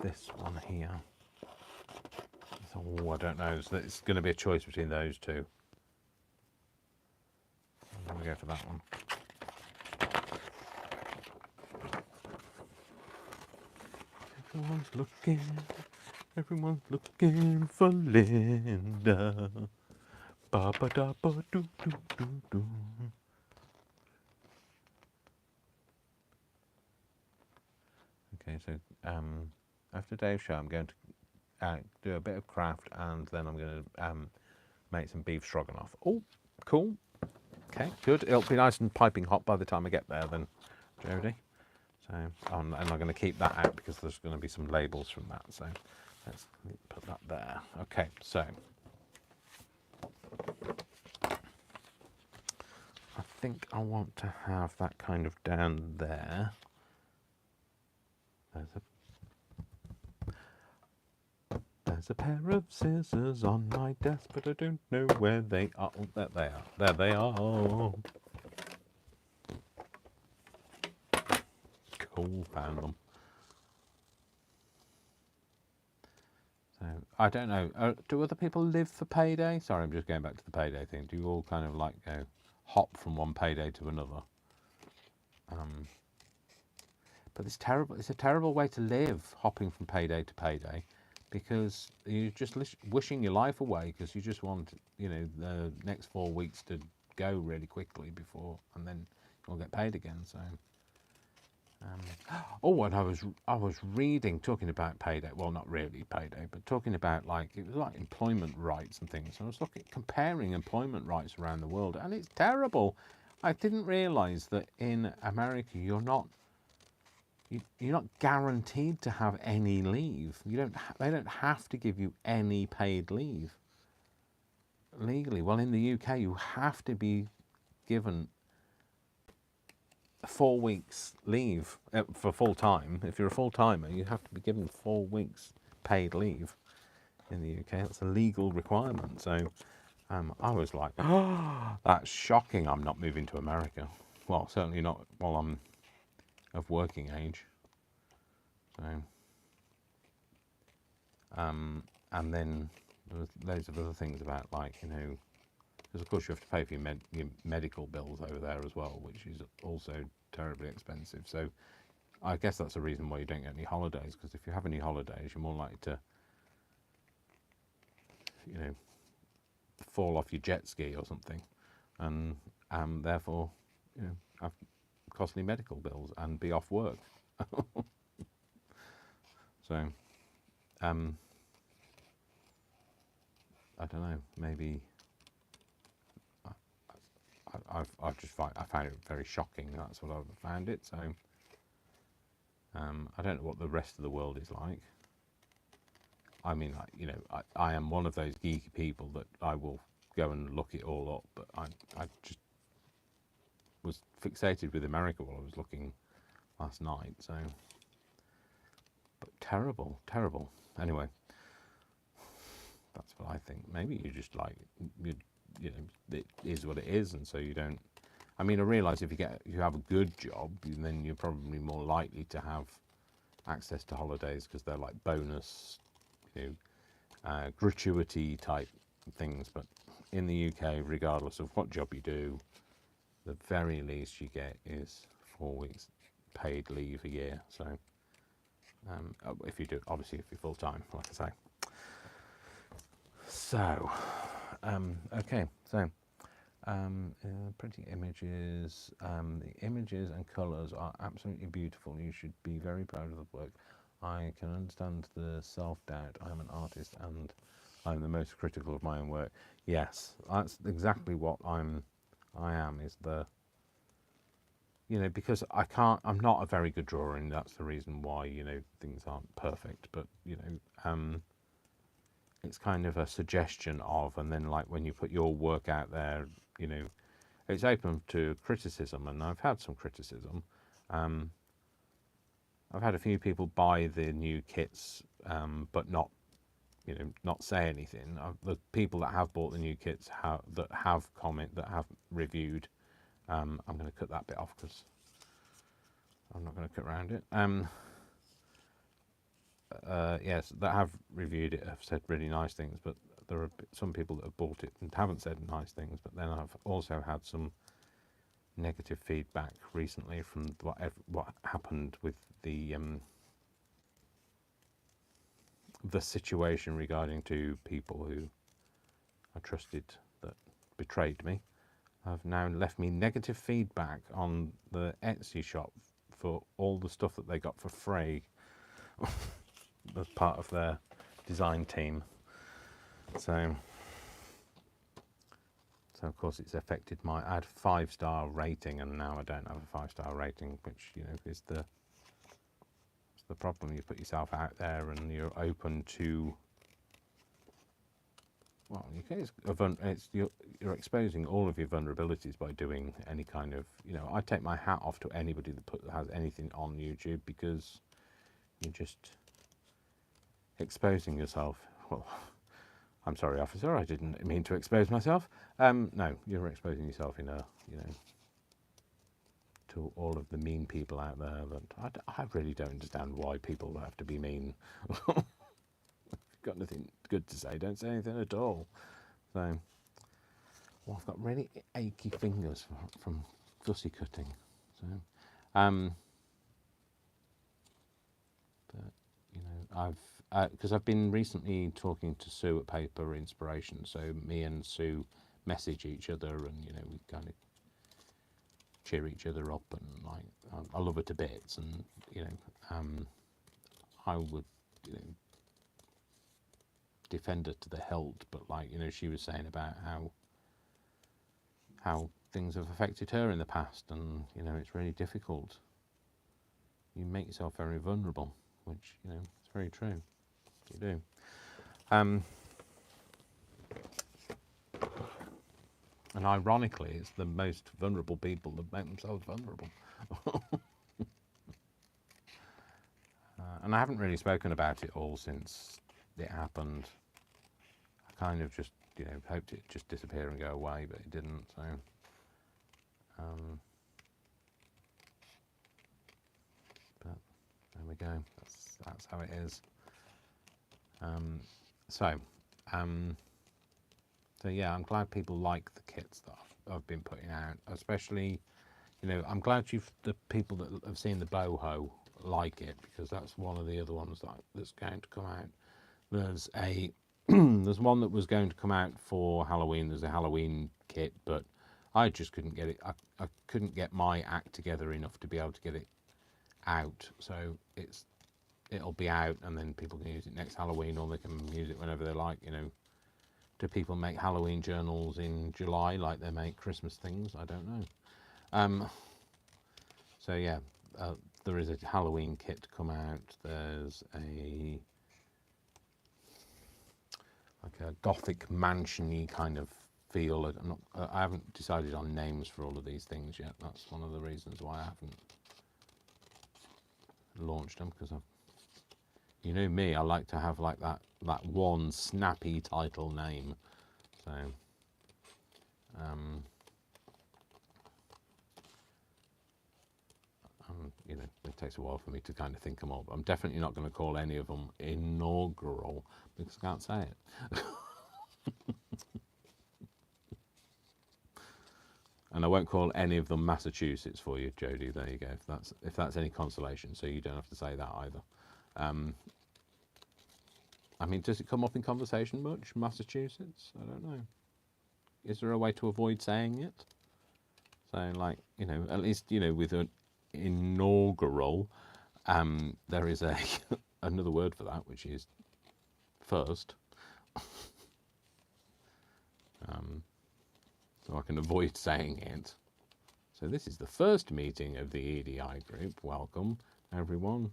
Speaker 1: this one here. So, I don't know. So it's going to be a choice between those two. I'm going to go for that one. Everyone's looking for Linda. Ba ba da ba do do do do. Okay, so after Dave's show, I'm going to do a bit of craft, and then I'm going to make some beef stroganoff. Oh, cool. Okay, good. It'll be nice and piping hot by the time I get there, then, Jodie. So, and I'm going to keep that out because there's going to be some labels from that. So, let's put that there. Okay, so I think I want to have that kind of down there. There's a pair of scissors on my desk, but I don't know where they are. Oh, there they are. There they are. Cool, found them. So, I don't know. Do other people live for payday? Sorry, I'm just going back to the payday thing. Do you all kind of like go hop from one payday to another? But it's terrible. It's a terrible way to live, hopping from payday to payday, because you're just wishing your life away because you just want, the next 4 weeks to go really quickly before, and then you'll get paid again. So, oh, and I was reading, talking about payday. Well, not really payday, but talking about it was like employment rights and things. And I was comparing employment rights around the world, and it's terrible. I didn't realise that in America you're not guaranteed to have any leave. They don't have to give you any paid leave legally. Well, in the UK, you have to be given 4 weeks leave for full time. If you're a full timer, you have to be given 4 weeks paid leave in the UK. That's a legal requirement. So I was like, oh, that's shocking. I'm not moving to America. Well, certainly not while I'm of working age. So, and then there was loads of other things about because of course you have to pay for your medical bills over there as well, which is also terribly expensive. So I guess that's a reason why you don't get any holidays, because if you have any holidays, you're more likely to, fall off your jet ski or something, and therefore, have costly medical bills and be off work. So, I don't know, maybe. I found it very shocking. That's what I found it. So I don't know what the rest of the world is like. I mean, I am one of those geeky people that I will go and look it all up, but I just was fixated with America while I was looking last night. So, but terrible. Anyway, That's what I think. Maybe you just like, you know, it is what it is, and so you don't. I mean, I realise if you have a good job, then you're probably more likely to have access to holidays because they're like bonus, you know, gratuity type things. But in the UK, regardless of what job you do, the very least you get is 4 weeks paid leave a year. So if you do, obviously if you're full time, like I say. So okay, so printing images. The images and colours are absolutely beautiful. You should be very proud of the work. I can understand the self-doubt. I'm an artist and I'm the most critical of my own work. Yes, that's exactly what I am, is the, you know, because I'm not a very good drawer, and that's the reason why, you know, things aren't perfect. But, you know, it's kind of a suggestion of, and then like when you put your work out there, you know, it's open to criticism, and I've had some criticism. I've had a few people buy the new kits, but not, you know, not say anything. The people that have bought the new kits that have reviewed. I'm going to cut that bit off because I'm not going to cut around it. Yes, that have reviewed it have said really nice things, but there are some people that have bought it and haven't said nice things. But then I've also had some negative feedback recently from what happened with the situation regarding to people who I trusted that betrayed me. Have now left me negative feedback on the Etsy shop for all the stuff that they got for free as part of their design team. So of course it's affected my, I had 5-star rating, and now I don't have a 5-star rating, which, you know, is the problem. You put yourself out there and you're open to, well, you're exposing all of your vulnerabilities by doing any kind of, you know, I take my hat off to anybody that has anything on YouTube, because you're just exposing yourself. Well, I'm sorry, officer, I didn't mean to expose myself. No, you're exposing yourself in a, you know, to all of the mean people out there that I really don't understand why people have to be mean. If you've got nothing good to say, don't say anything at all. So, well, I've got really achy fingers from fussy cutting. So, but, you know, because I've been recently talking to Sue at Paper Inspiration, so me and Sue message each other, and, you know, we kind of cheer each other up, and like I love her to bits, and, you know, I would, you know, defend her to the hilt, but, like, you know, she was saying about how things have affected her in the past, and, you know, it's really difficult. You make yourself very vulnerable, which, you know, it's very true. You do. And ironically, it's the most vulnerable people that make themselves vulnerable. And I haven't really spoken about it all since it happened. I kind of just, you know, hoped it'd just disappear and go away, but it didn't. So, but there we go. That's how it is. So yeah, I'm glad people like the kits that I've been putting out, especially, you know, I'm glad the people that have seen the boho like it, because that's one of the other ones that's going to come out. There's there's one that was going to come out for Halloween. There's a Halloween kit, but I just couldn't get it. I couldn't get my act together enough to be able to get it out. So it'll be out, and then people can use it next Halloween, or they can use it whenever they like, you know. Do people make Halloween journals in July like they make Christmas things? I don't know. So yeah, there is a Halloween kit to come out. There's like a gothic mansion-y kind of feel. I haven't decided on names for all of these things yet. That's one of the reasons why I haven't launched them, because You know me, I like to have like that one snappy title name. So, you know, it takes a while for me to kind of think them up. I'm definitely not going to call any of them inaugural because I can't say it. And I won't call any of them Massachusetts for you, Jodie. There you go. If that's any consolation, so you don't have to say that either. I mean, does it come up in conversation much, Massachusetts? I don't know. Is there a way to avoid saying it? So, like, you know, at least, you know, with an inaugural, there is a another word for that, which is first. So I can avoid saying it. So this is the first meeting of the EDI group. Welcome, everyone.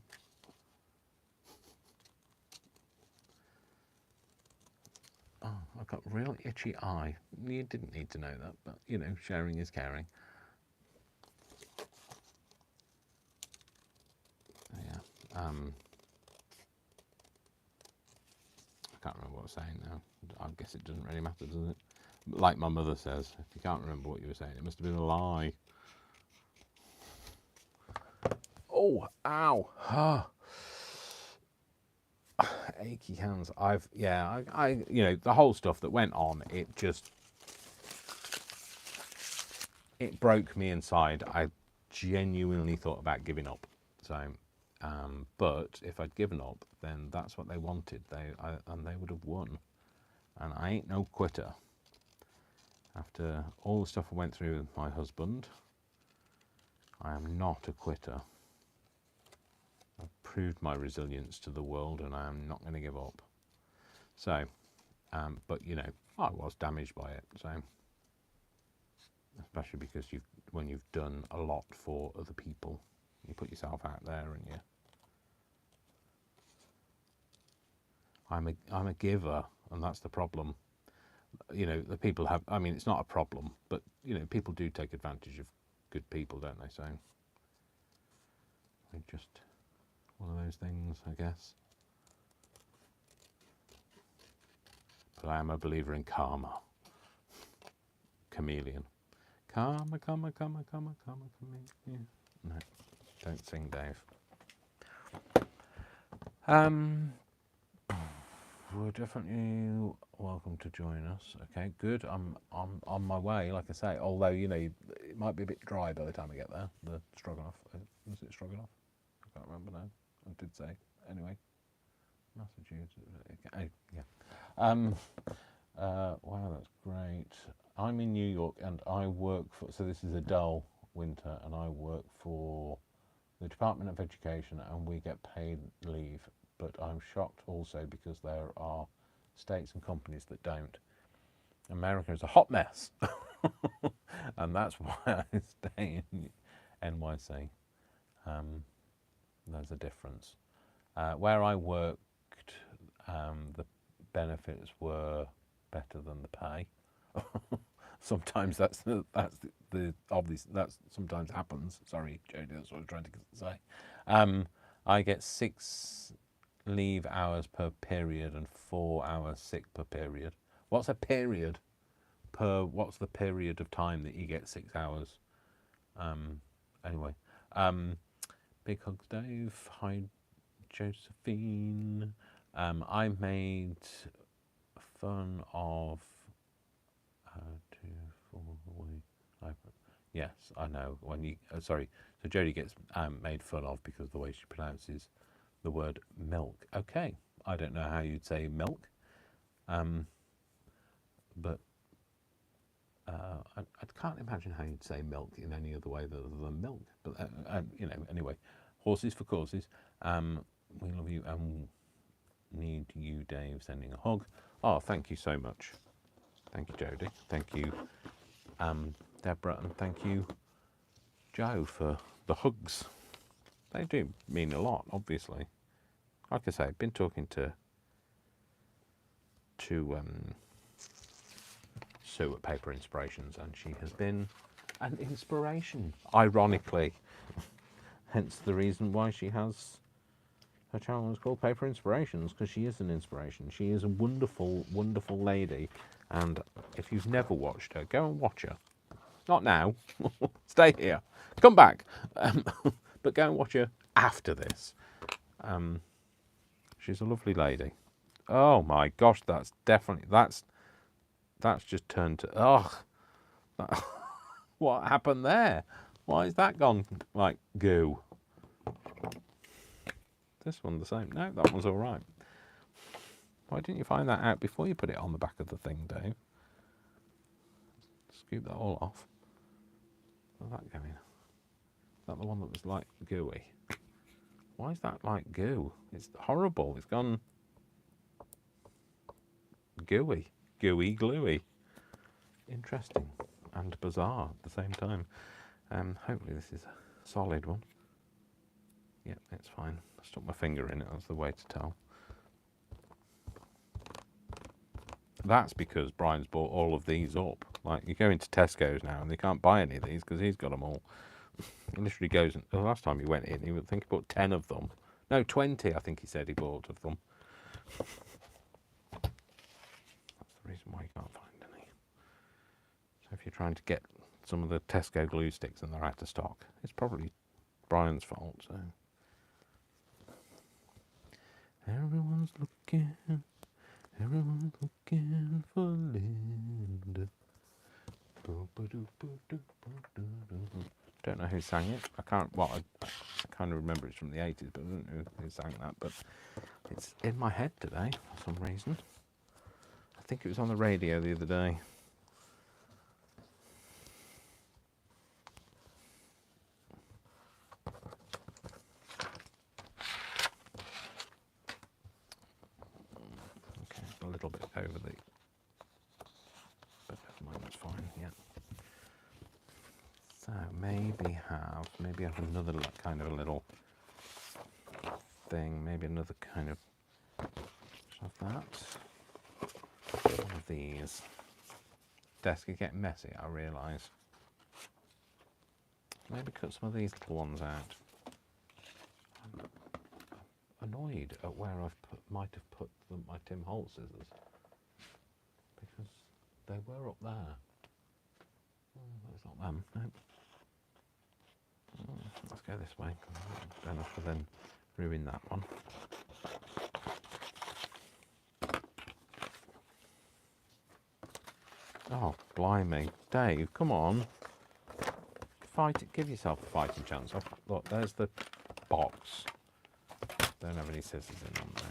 Speaker 1: Oh, I've got a real itchy eye. You didn't need to know that, but, you know, sharing is caring. Yeah. I can't remember what I was saying now. I guess it doesn't really matter, does it? Like my mother says, if you can't remember what you were saying, it must have been a lie. Oh, ow. Achy hands. I you know, the whole stuff that went on, it broke me inside. I genuinely thought about giving up. So, but if I'd given up, then that's what they wanted. And they would have won. And I ain't no quitter. After all the stuff I went through with my husband, I am not a quitter. I've proved my resilience to the world, and I am not going to give up. So, but you know, I was damaged by it. So, especially because when you've done a lot for other people, you put yourself out there, and I'm a giver, and that's the problem. You know, the people have. I mean, it's not a problem, but you know, people do take advantage of good people, don't they? So, just one of those things, I guess. But I am a believer in karma. Chameleon. Karma, chameleon. No, don't sing, Dave. We're definitely welcome to join us. Okay, good. I'm on my way, like I say. Although, you know, it might be a bit dry by the time I get there. The stroganoff. Was it stroganoff? I can't remember now. I did say. Anyway. Massachusetts. Okay, yeah. Wow, that's great. I'm in New York and I work for, so this is a dull winter, and I work for the Department of Education, and we get paid leave. But I'm shocked also because there are states and companies that don't. America is a hot mess, and that's why I stay in NYC. There's a difference. Where I worked, the benefits were better than the pay. Sometimes that's the obvious. That sometimes happens. Sorry, Jodie, that's what I was trying to say. I get 6 leave hours per period and 4 hours sick per period. What's a period? What's the period of time that you get 6 hours? Anyway, big hugs, Dave. Hi, Josephine. I made fun of. Yes, I know. When you sorry, so Jodie gets made fun of because of the way she pronounces the word milk. Okay, I don't know how you'd say milk, but I can't imagine how you'd say milk in any other way other than milk. But you know, anyway, horses for courses. We love you and need you, Dave. Sending a hug. Oh, thank you so much. Thank you, Jodie. Thank you, Deborah, and thank you, Joe, for the hugs. They do mean a lot, obviously. Like I say, I've been talking to Sue at Paper Inspirations, and she has been an inspiration, ironically. Hence the reason why she has Her channel is called Paper Inspirations because she is an inspiration. She is a wonderful, wonderful lady. And if you've never watched her, go and watch her. Not now. Stay here. Come back. But go and watch her after this. She's a lovely lady. Oh my gosh, that's definitely, that's just turned to, what happened there? Why has that gone like goo? This one the same. No, that one's all right. Why didn't you find that out before you put it on the back of the thing, Dave? Scoop that all off. Where's that going? Is that the one that was like gooey? Why is that like goo? It's horrible. It's gone gooey. Gooey, gluey. Interesting and bizarre at the same time. Hopefully this is a solid one. Yep, it's fine. I stuck my finger in it. That's the way to tell. That's because Brian's bought all of these up. Like, you go into Tesco's now and they can't buy any of these because he's got them all. He literally goes, and the last time he went in, he would think he bought 10 of them. No, 20, I think he said he bought of them. That's the reason why you can't find any. So if you're trying to get some of the Tesco glue sticks and they're out of stock, it's probably Brian's fault, so. Everyone's looking for Linda. Don't know who sang it. I can't kind of remember it's from the 80s, but I don't know who sang that. But it's in my head today for some reason. I think it was on the radio the other day. A little bit over the, but never mind, that's fine. Yeah. So maybe have another kind of a little thing. Maybe another kind of that. One of these. Desk is getting messy, I realise. Maybe cut some of these little ones out. I'm annoyed at where might have put my Tim Holt scissors because they were up there. Oh, that's not them. Nope. Let's go this way. Don't have to then ruin that one. Oh, blimey. Dave, come on. Fight it. Give yourself a fighting chance. Oh, look, there's the box. Don't have any scissors in them, though.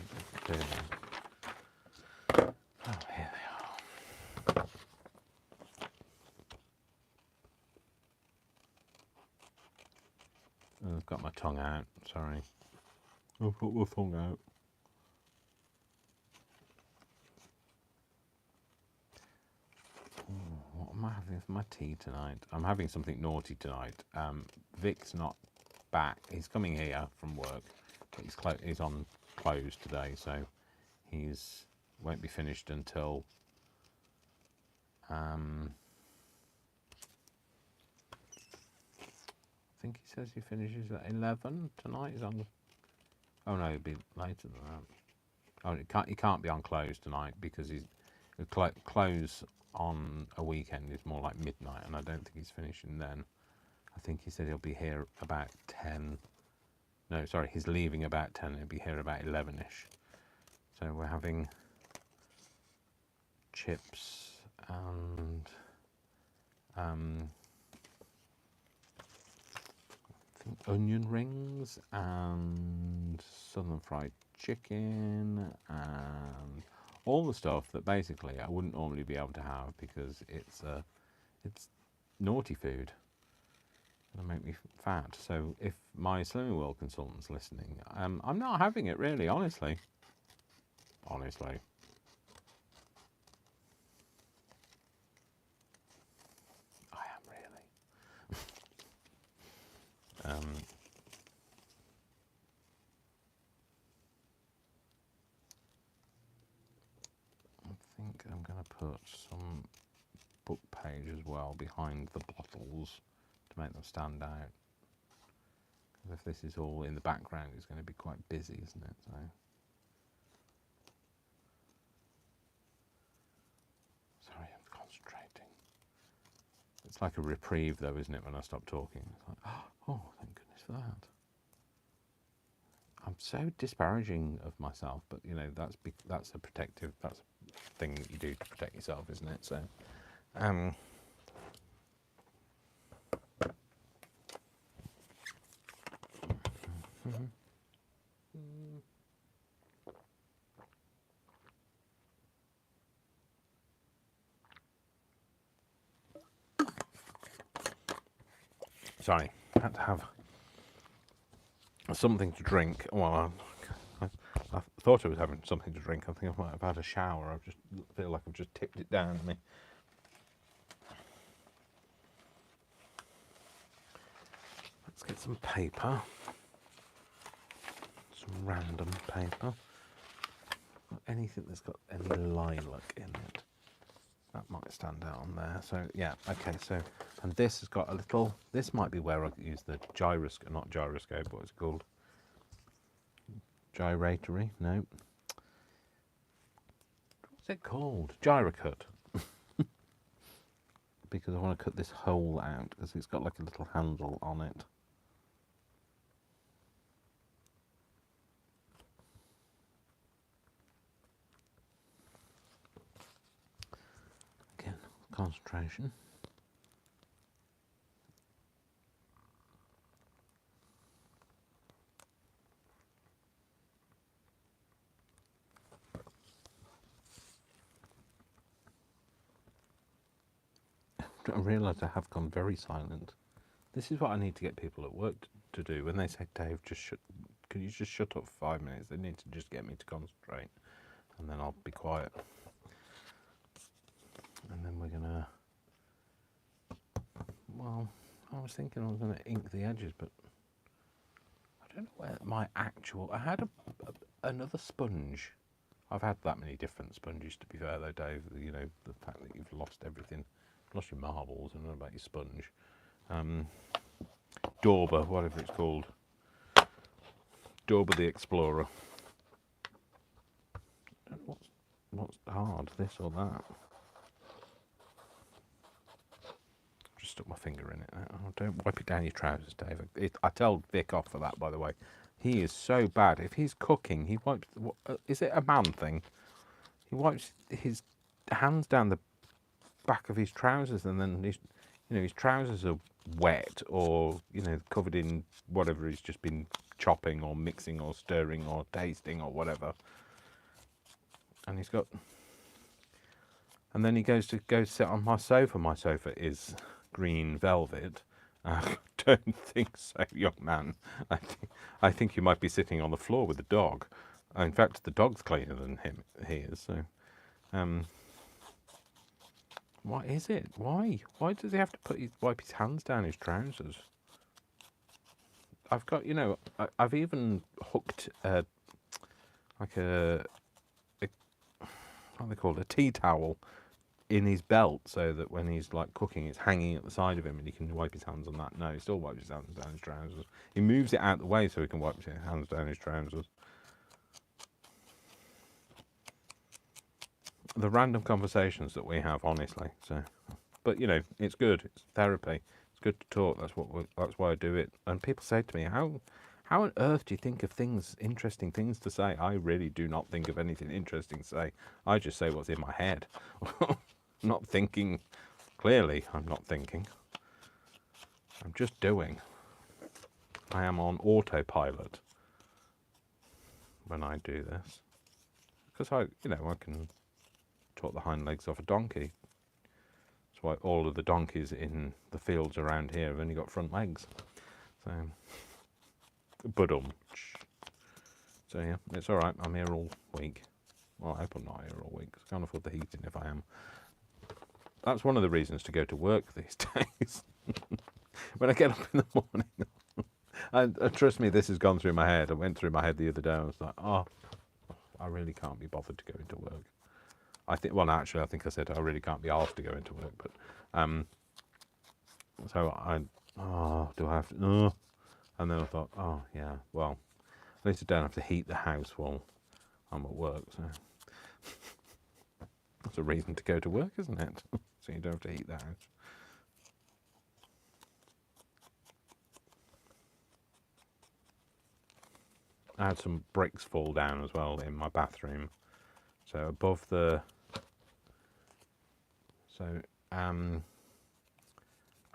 Speaker 1: Oh, here they are. Oh, I've got my tongue out. Sorry. I've got my tongue out. What am I having for my tea tonight? I'm having something naughty tonight. Vic's not back. He's coming here from work. But he's on close today, so he's won't be finished until I think he says he finishes at 11 tonight. He's on. Oh no, it'll be later than that. Oh, he can't be on close tonight because he's close on a weekend is more like midnight, and I don't think he's finishing then. I think he said he'll be here about 10. No, sorry, he's leaving about 10. He'll be here about 11ish. So we're having chips and I think onion rings and southern fried chicken and all the stuff that basically I wouldn't normally be able to have because it's naughty food. It'll make me fat. So if my Slimming World consultant's listening, I'm not having it really, honestly. Honestly. I am really. I think I'm going to put some book page as well behind the bottles to make them stand out. If this is all in the background, it's going to be quite busy, isn't it? So, sorry, I'm concentrating. It's like a reprieve, though, isn't it? When I stop talking, it's like, oh, thank goodness for that. I'm so disparaging of myself, but you know that's a protective. That's a thing that you do to protect yourself, isn't it? So, sorry, I had to have something to drink. Well, I thought I was having something to drink. I think I might have had a shower. I just feel like I've just tipped it down on me. Let's get some paper. Some random paper. Anything that's got any lilac in it. That might stand out on there. So, yeah, okay, so, and this has got a little, this might be where I could use the gyroscope, not gyroscope, what it's called? Gyratory? No. What's it called? Gyrocut. Because I want to cut this hole out, because it's got like a little handle on it. Again, concentration. I realise I have gone very silent. This is what I need to get people at work to do. When they say, Dave, can you just shut up for 5 minutes? They need to just get me to concentrate, and then I'll be quiet. And then we're gonna, well, I was thinking I was gonna ink the edges, but I don't know where my actual, I had another sponge. I've had that many different sponges, to be fair though, Dave. You know, the fact that you've lost everything, lost your marbles, I don't know about your sponge. Dauber, whatever it's called. Dauber the Explorer. What's hard, this or that? Just stuck my finger in it. Oh, don't wipe it down your trousers, Dave. I tell Vic off for that, by the way. He is so bad. If he's cooking, he wipes. Is it a man thing? He wipes his hands down the back of his trousers, and then his trousers are wet or covered in whatever he's just been chopping or mixing or stirring or tasting or whatever. And then he goes to sit on my sofa. My sofa is green velvet. I don't think so, young man. I think you might be sitting on the floor with the dog. In fact, the dog's cleaner than he is. So, what is it? Why? Why does he have to wipe his hands down his trousers? I've got, I've even hooked like a what are they called? A tea towel in his belt, so that when he's like cooking, it's hanging at the side of him, and he can wipe his hands on that. No, he still wipes his hands down his trousers. He moves it out the way so he can wipe his hands down his trousers. The random conversations that we have, honestly. So, but it's good. It's therapy. It's good to talk. That's why I do it. And people say to me, "How on earth do you think of interesting things to say?" I really do not think of anything interesting to say. I just say what's in my head. Not thinking. Clearly, I'm not thinking. I'm just doing. I am on autopilot when I do this. Because I can talk the hind legs off a donkey. That's why all of the donkeys in the fields around here have only got front legs. So, so yeah, it's all right. I'm here all week. Well, I hope I'm not here all week, because I can't afford the heating if I am. That's one of the reasons to go to work these days. When I get up in the morning, and trust me, this has gone through my head. It went through my head the other day. I was like, oh, I really can't be bothered to go into work. I think I said I really can't be asked to go into work, but so do I have to? And then I thought, oh yeah, well, at least I don't have to heat the house while I'm at work. So that's a reason to go to work, isn't it? So you don't have to heat the house. I had some bricks fall down as well in my bathroom. So above the, so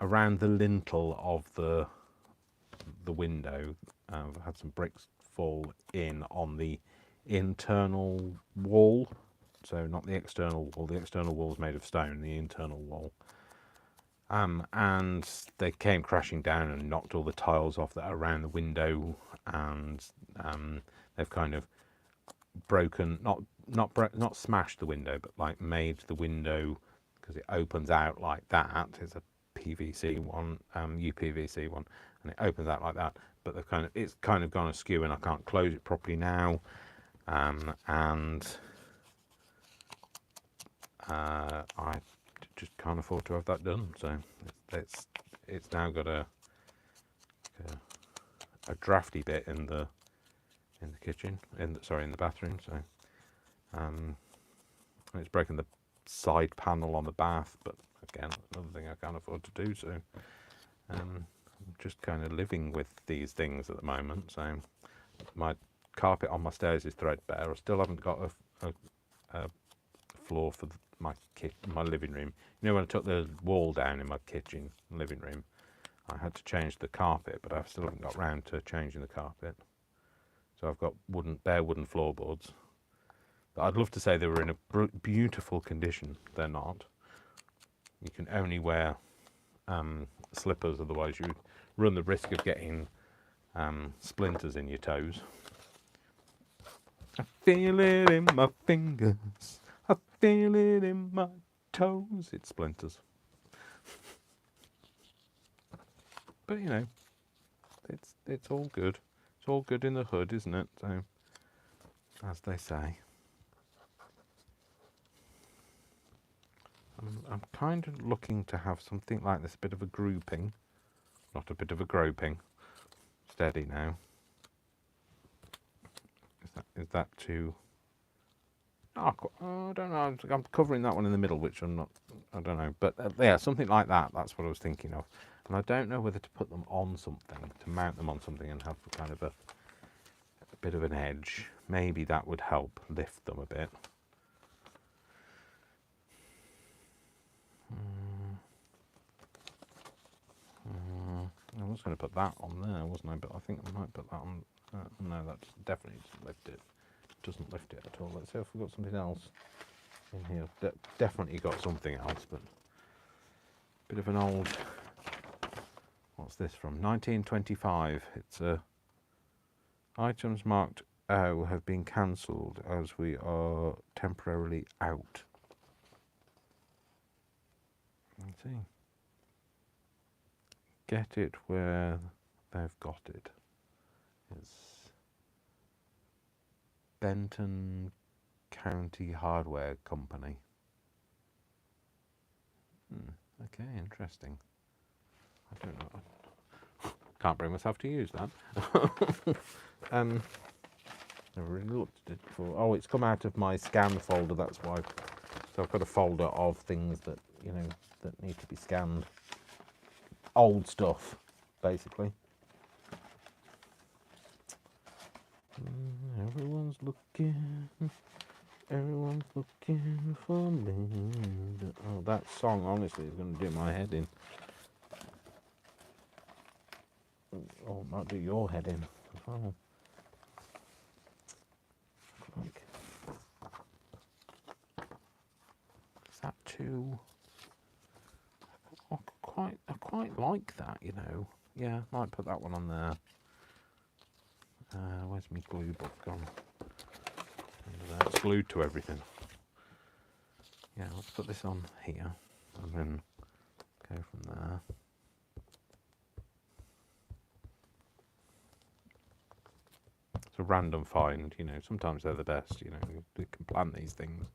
Speaker 1: around the lintel of the window, I've had some bricks fall in on the internal wall. So not the external wall. The external wall is made of stone. The internal wall. And they came crashing down and knocked all the tiles off that are around the window, and they've kind of broken, not smashed the window, but like made the window, because it opens out like that. It's a PVC one, UPVC one, and it opens out like that. But it's kind of gone askew, and I can't close it properly now, and I just can't afford to have that done. So it's now got a drafty bit in the kitchen, in the bathroom. So it's broken the side panel on the bath, but again, another thing I can't afford to do. So I'm just kind of living with these things at the moment. So my carpet on my stairs is threadbare. I still haven't got a floor for my living room. You know, when I took the wall down in my kitchen living room, I had to change the carpet, but I still haven't got round to changing the carpet. So I've got bare wooden floorboards. But I'd love to say they were in a beautiful condition. They're not. You can only wear slippers, otherwise you run the risk of getting splinters in your toes. I feel it in my fingers. I feel it in my toes. It's splinters. But you know, it's all good. It's all good in the hood, isn't it? So, as they say. I'm kind of looking to have something like this, a bit of a grouping, not a bit of a groping. Steady now. Is that too? Oh, I don't know. I'm covering that one in the middle, which I'm not. I don't know, but yeah, something like that. That's what I was thinking of, and I don't know whether to put them on something, to mount them on something, and have kind of a bit of an edge. Maybe that would help lift them a bit. I was going to put that on there, wasn't I? But I think I might put that on. No, that definitely doesn't lift it. Doesn't lift it at all. Let's see if we've got something else in here. Definitely got something else, but bit of an old. What's this from? 1925. It's items marked O have been cancelled as we are temporarily out. Let's see. Get it where they've got it. It's Benton County Hardware Company. Okay, interesting. I don't know. Can't bring myself to use that. Never really looked at it before. Oh, it's come out of my scan folder. That's why. So I've got a folder of things that that need to be scanned. Old stuff, basically. Everyone's looking for me. Oh, that song honestly is going to do my head in. Oh, might do your head in as well. Is that too? I quite like that, you know. Yeah, might put that one on there. Where's my glue book gone? It's glued to everything. Yeah, let's put this on here and then go from there. It's a random find, you know. Sometimes they're the best, you know. You can plan these things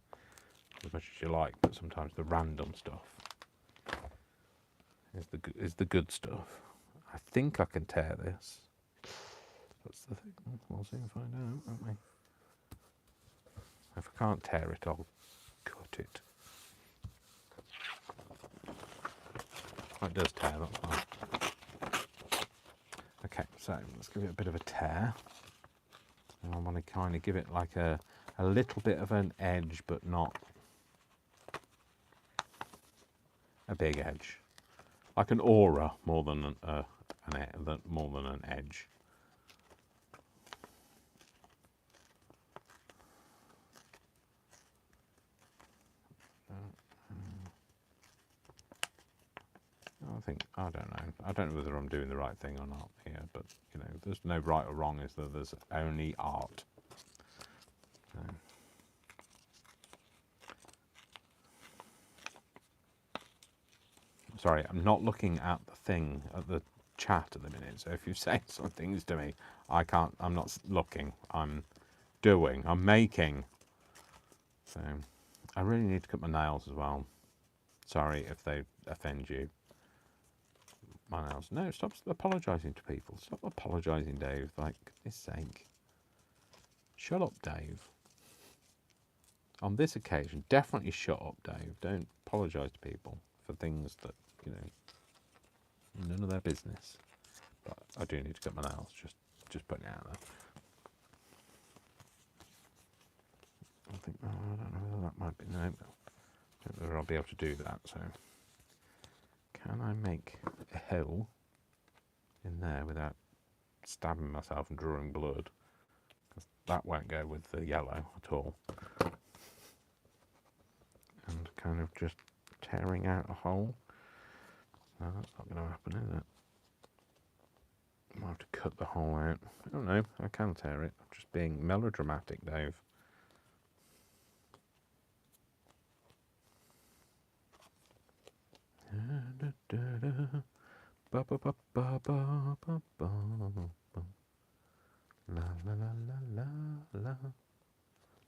Speaker 1: as much as you like, but sometimes the random stuff is the good stuff. I think I can tear this. That's the thing. We'll soon find out, won't we? If I can't tear it, I'll cut it. Oh, it does tear, that's fine. Okay, so let's give it a bit of a tear. And I want to kind of give it like a little bit of an edge, but not a big edge. Like an aura more than more than an edge. I don't know. I don't know whether I'm doing the right thing or not here, but you know, there's no right or wrong. Is there? There's only art. So. Sorry, I'm not looking at the thing at the chat at the minute. So if you say some things to me, I can't. I'm not looking. I'm doing. I'm making. So I really need to cut my nails as well. Sorry if they offend you. My nails. No, stop apologising to people. Stop apologising, Dave. Like, goodness sake. Shut up, Dave. On this occasion, definitely shut up, Dave. Don't apologise to people for things that, you know, none of their business. But I do need to cut my nails. Just putting it out there. I think, I don't know whether that might be, no. I don't know whether I'll be able to do that, so. Can I make a hole in there without stabbing myself and drawing blood? Because that won't go with the yellow at all. And kind of just tearing out a hole. No, that's not going to happen, is it? I might have to cut the hole out. I don't know, I can tear it. I'm just being melodramatic, Dave. Ba ba ba ba ba ba ba. La la la la la la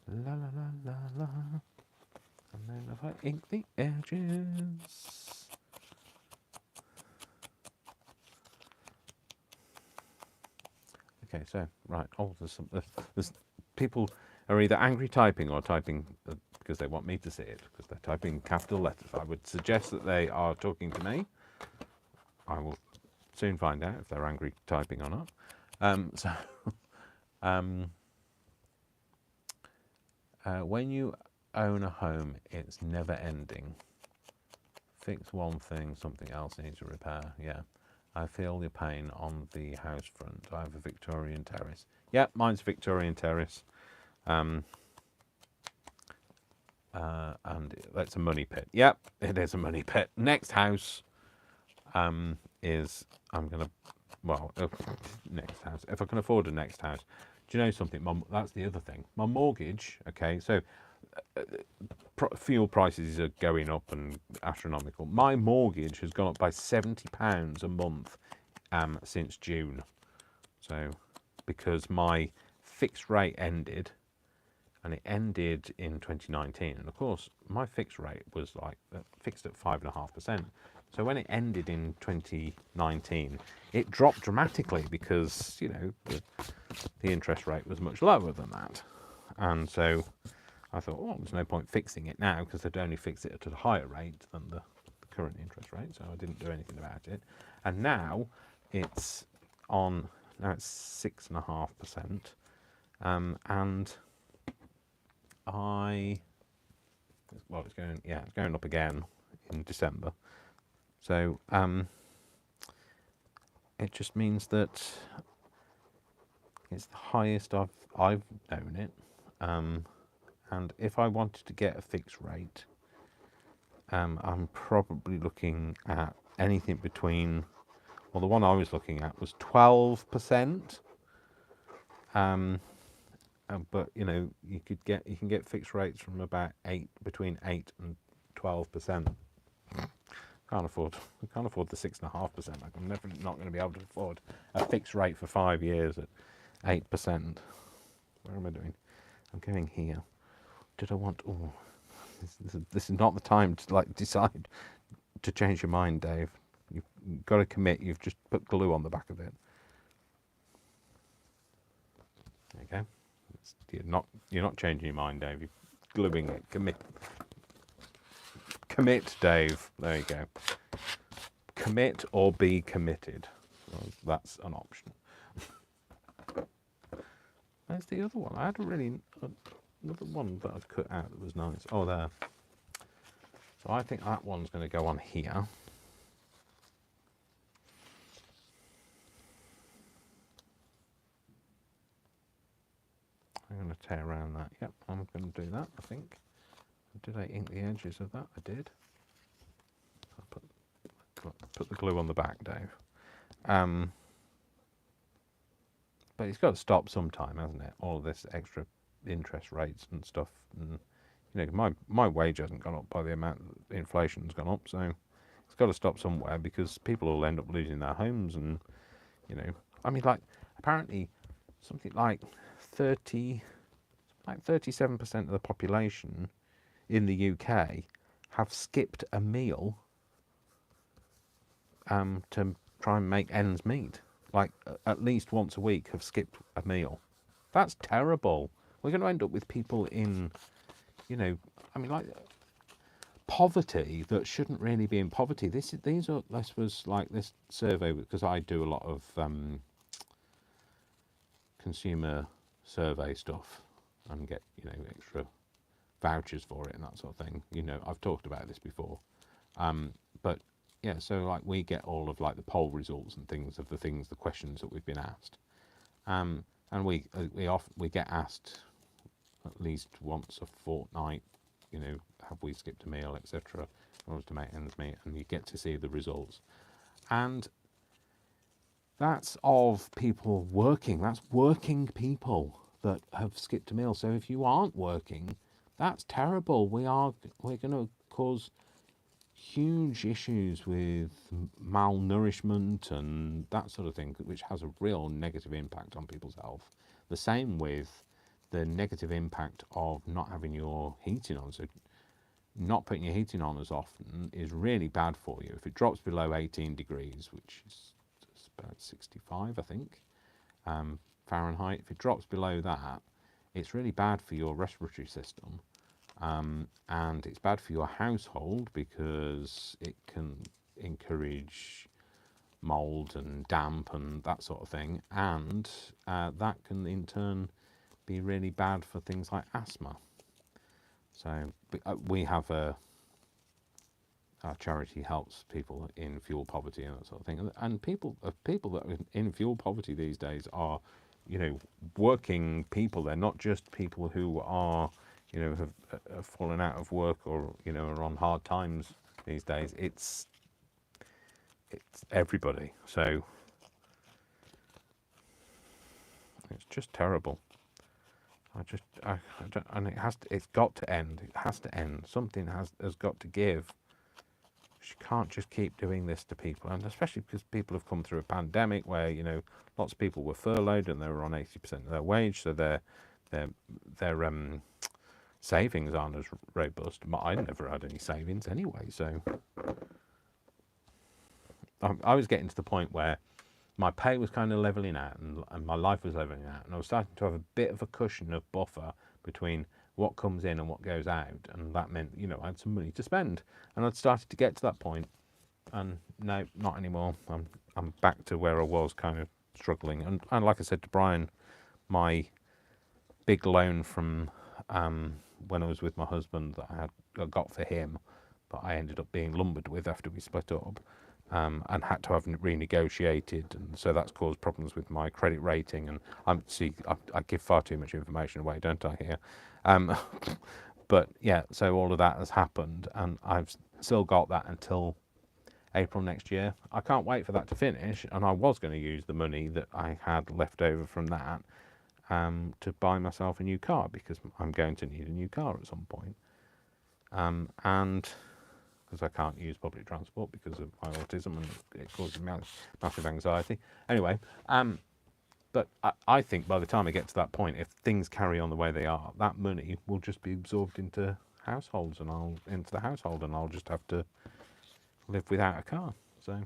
Speaker 1: la la la la la. And then if I ink the edges. Okay, so right. Oh, there's people are either angry typing or typing because they want me to see it because they're typing capital letters. I would suggest that they are talking to me. I will soon find out if they're angry typing or not. When you own a home, it's never ending. Fix one thing, something else needs a repair. Yeah, I feel your pain on the house front. I have a Victorian terrace. Yeah, mine's Victorian terrace. And that's a money pit. Yep, it is a money pit. Next house is, I'm going to, well, next house. If I can afford a next house. Do you know something? That's the other thing. My mortgage, okay, so fuel prices are going up and astronomical. My mortgage has gone up by £70 a month since June. So, because my fixed rate ended, and it ended in 2019. And of course, my fixed rate was like fixed at 5.5%. So when it ended in 2019, it dropped dramatically because, you know, the interest rate was much lower than that. And so I thought, oh, there's no point fixing it now because they'd only fix it at a higher rate than the current interest rate. So I didn't do anything about it. And now it's on, now it's 6.5%. And well, it's going up again in December. So it just means that it's the highest I've known it. And if I wanted to get a fixed rate, I'm probably looking at anything between, well, the one I was looking at was 12%. But you know, you can get fixed rates from about between 8 and 12%. Can't afford the 6.5%. Like, I'm never not going to be able to afford a fixed rate for 5 years at 8%. Where am I doing? I'm going here. Did I want? Oh, this is not the time to like decide to change your mind, Dave. You've got to commit. You've just put glue on the back of it. Okay, you're not changing your mind, Dave. You're gluing it. Commit, Dave. There you go. Commit or be committed. Well, that's an option. There's the other one. I had another one that I'd cut out that was nice. Oh, there. So I think that one's going to go on here. I'm going to tear around that. Yep, I'm going to do that, I think. Did I ink the edges of that? I did. I'll put the glue on the back, Dave. But it's got to stop sometime, hasn't it? All of this extra interest rates and stuff. And, you know, my wage hasn't gone up by the amount that inflation's gone up, so it's got to stop somewhere because people will end up losing their homes. And, you know, I mean, like, apparently something like 37% of the population in the UK have skipped a meal to try and make ends meet. Like, at least once a week have skipped a meal. That's terrible. We're going to end up with people in, you know, I mean, like, poverty that shouldn't really be in poverty. This was like this survey, because I do a lot of consumer survey stuff and get, you know, extra vouchers for it and that sort of thing. You know, I've talked about this before. But yeah, so like we get all of like the poll results and things of the questions that we've been asked. And we get asked at least once a fortnight, you know, have we skipped a meal, etc., in order to make ends meet, and you get to see the results. And that's of people working. That's working people that have skipped a meal. So if you aren't working, that's terrible. We're going to cause huge issues with malnourishment and that sort of thing, which has a real negative impact on people's health. The same with the negative impact of not having your heating on. So not putting your heating on as often is really bad for you. If it drops below 18 degrees, which is about 65, I think, Fahrenheit, if it drops below that, it's really bad for your respiratory system. And it's bad for your household because it can encourage mold and damp and that sort of thing. And that can in turn be really bad for things like asthma. So we have our charity helps people in fuel poverty and that sort of thing. And people that are in fuel poverty these days are, you know, working people. They're not just people who are, you know, have fallen out of work or, you know, are on hard times these days. It's everybody. So it's just terrible. And it's got to end. It has to end. Something has got to give. You can't just keep doing this to people, and especially because people have come through a pandemic where, you know, lots of people were furloughed and they were on 80% of their wage, so their savings aren't as robust. I never had any savings anyway, so I was getting to the point where my pay was kind of leveling out and my life was leveling out, and I was starting to have a bit of a cushion of buffer between what comes in and what goes out, and that meant, you know, I had some money to spend, and I'd started to get to that point, and no, not anymore. I'm back to where I was, kind of struggling, and like I said to Brian, my big loan from when I was with my husband that I got for him, but I ended up being lumbered with after we split up, and had to have renegotiated, and so that's caused problems with my credit rating. And I give far too much information away, don't I, here? But yeah, so all of that has happened, and I've still got that until April next year. I can't wait for that to finish, and I was going to use the money that I had left over from that to buy myself a new car, because I'm going to need a new car at some point. And because I can't use public transport because of my autism and it causes massive anxiety. Anyway, but I think by the time I get to that point, if things carry on the way they are, that money will just be absorbed into the household, and I'll just have to live without a car. So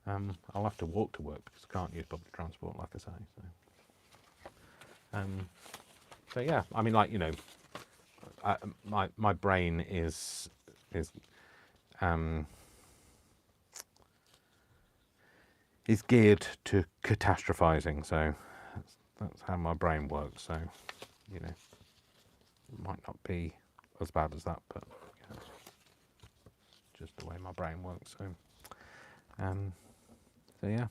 Speaker 1: I'll have to walk to work because I can't use public transport, like I say. So So yeah, I mean, like, you know, my brain um, is geared to catastrophizing. So that's how my brain works. So, you know, it might not be as bad as that, but yeah, it's just the way my brain works. So yeah.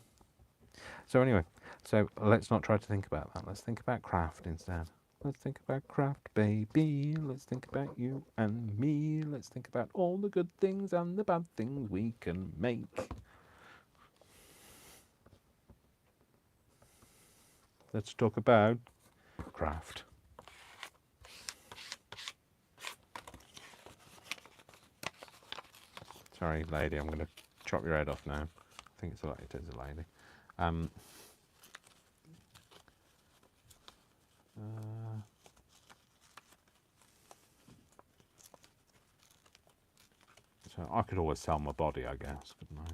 Speaker 1: So anyway, so let's not try to think about that. Let's think about craft instead. Let's think about craft, baby. Let's think about you and me. Let's think about all the good things and the bad things we can make. Let's talk about craft. Sorry, lady, I'm going to chop your head off now. I think it is a lady. So I could always sell my body, I guess, couldn't I?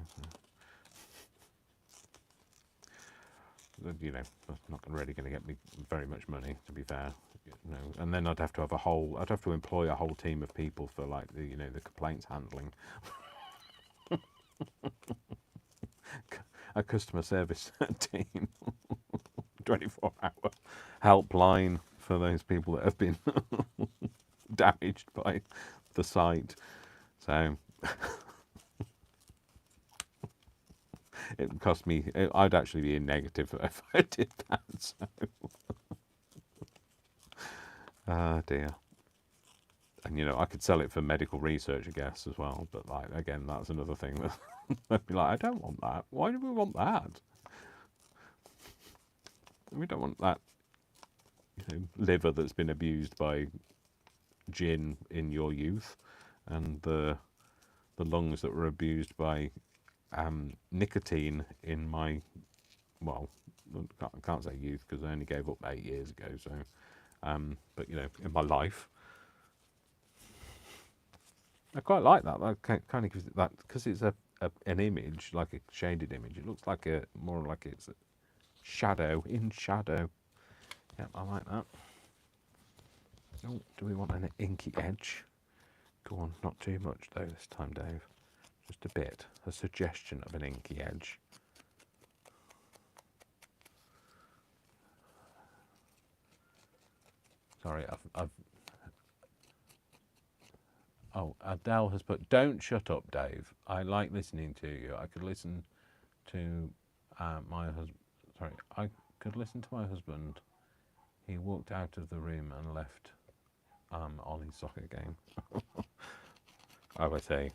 Speaker 1: So, you know, that's not really going to get me very much money, to be fair. You know, and then I'd have to employ a whole team of people for, like, the, you know, the complaints handling. A customer service team. 24-hour helpline for those people that have been damaged by the site. So it would cost me, I'd actually be in negative if I did that. So. Oh dear. And you know, I could sell it for medical research, I guess, as well. But like, again, that's another thing that I'd be like, I don't want that. Why do we want that? We don't want that, you know, liver that's been abused by gin in your youth, and the lungs that were abused by nicotine in my, well, I can't say youth because I only gave up 8 years ago. So, but you know, in my life, I quite like that. That kind of gives it that, because it's an image, like a shaded image. It looks like more like it's a shadow in shadow. Yeah, I like that. Oh, do we want an inky edge? Go on, not too much though this time, Dave. Just a bit. A suggestion of an inky edge. Sorry, I've. Oh, Adele has put, don't shut up, Dave. I like listening to you. I could listen to my husband. Sorry, I could listen to my husband. He walked out of the room and left Ollie's soccer game. I would say,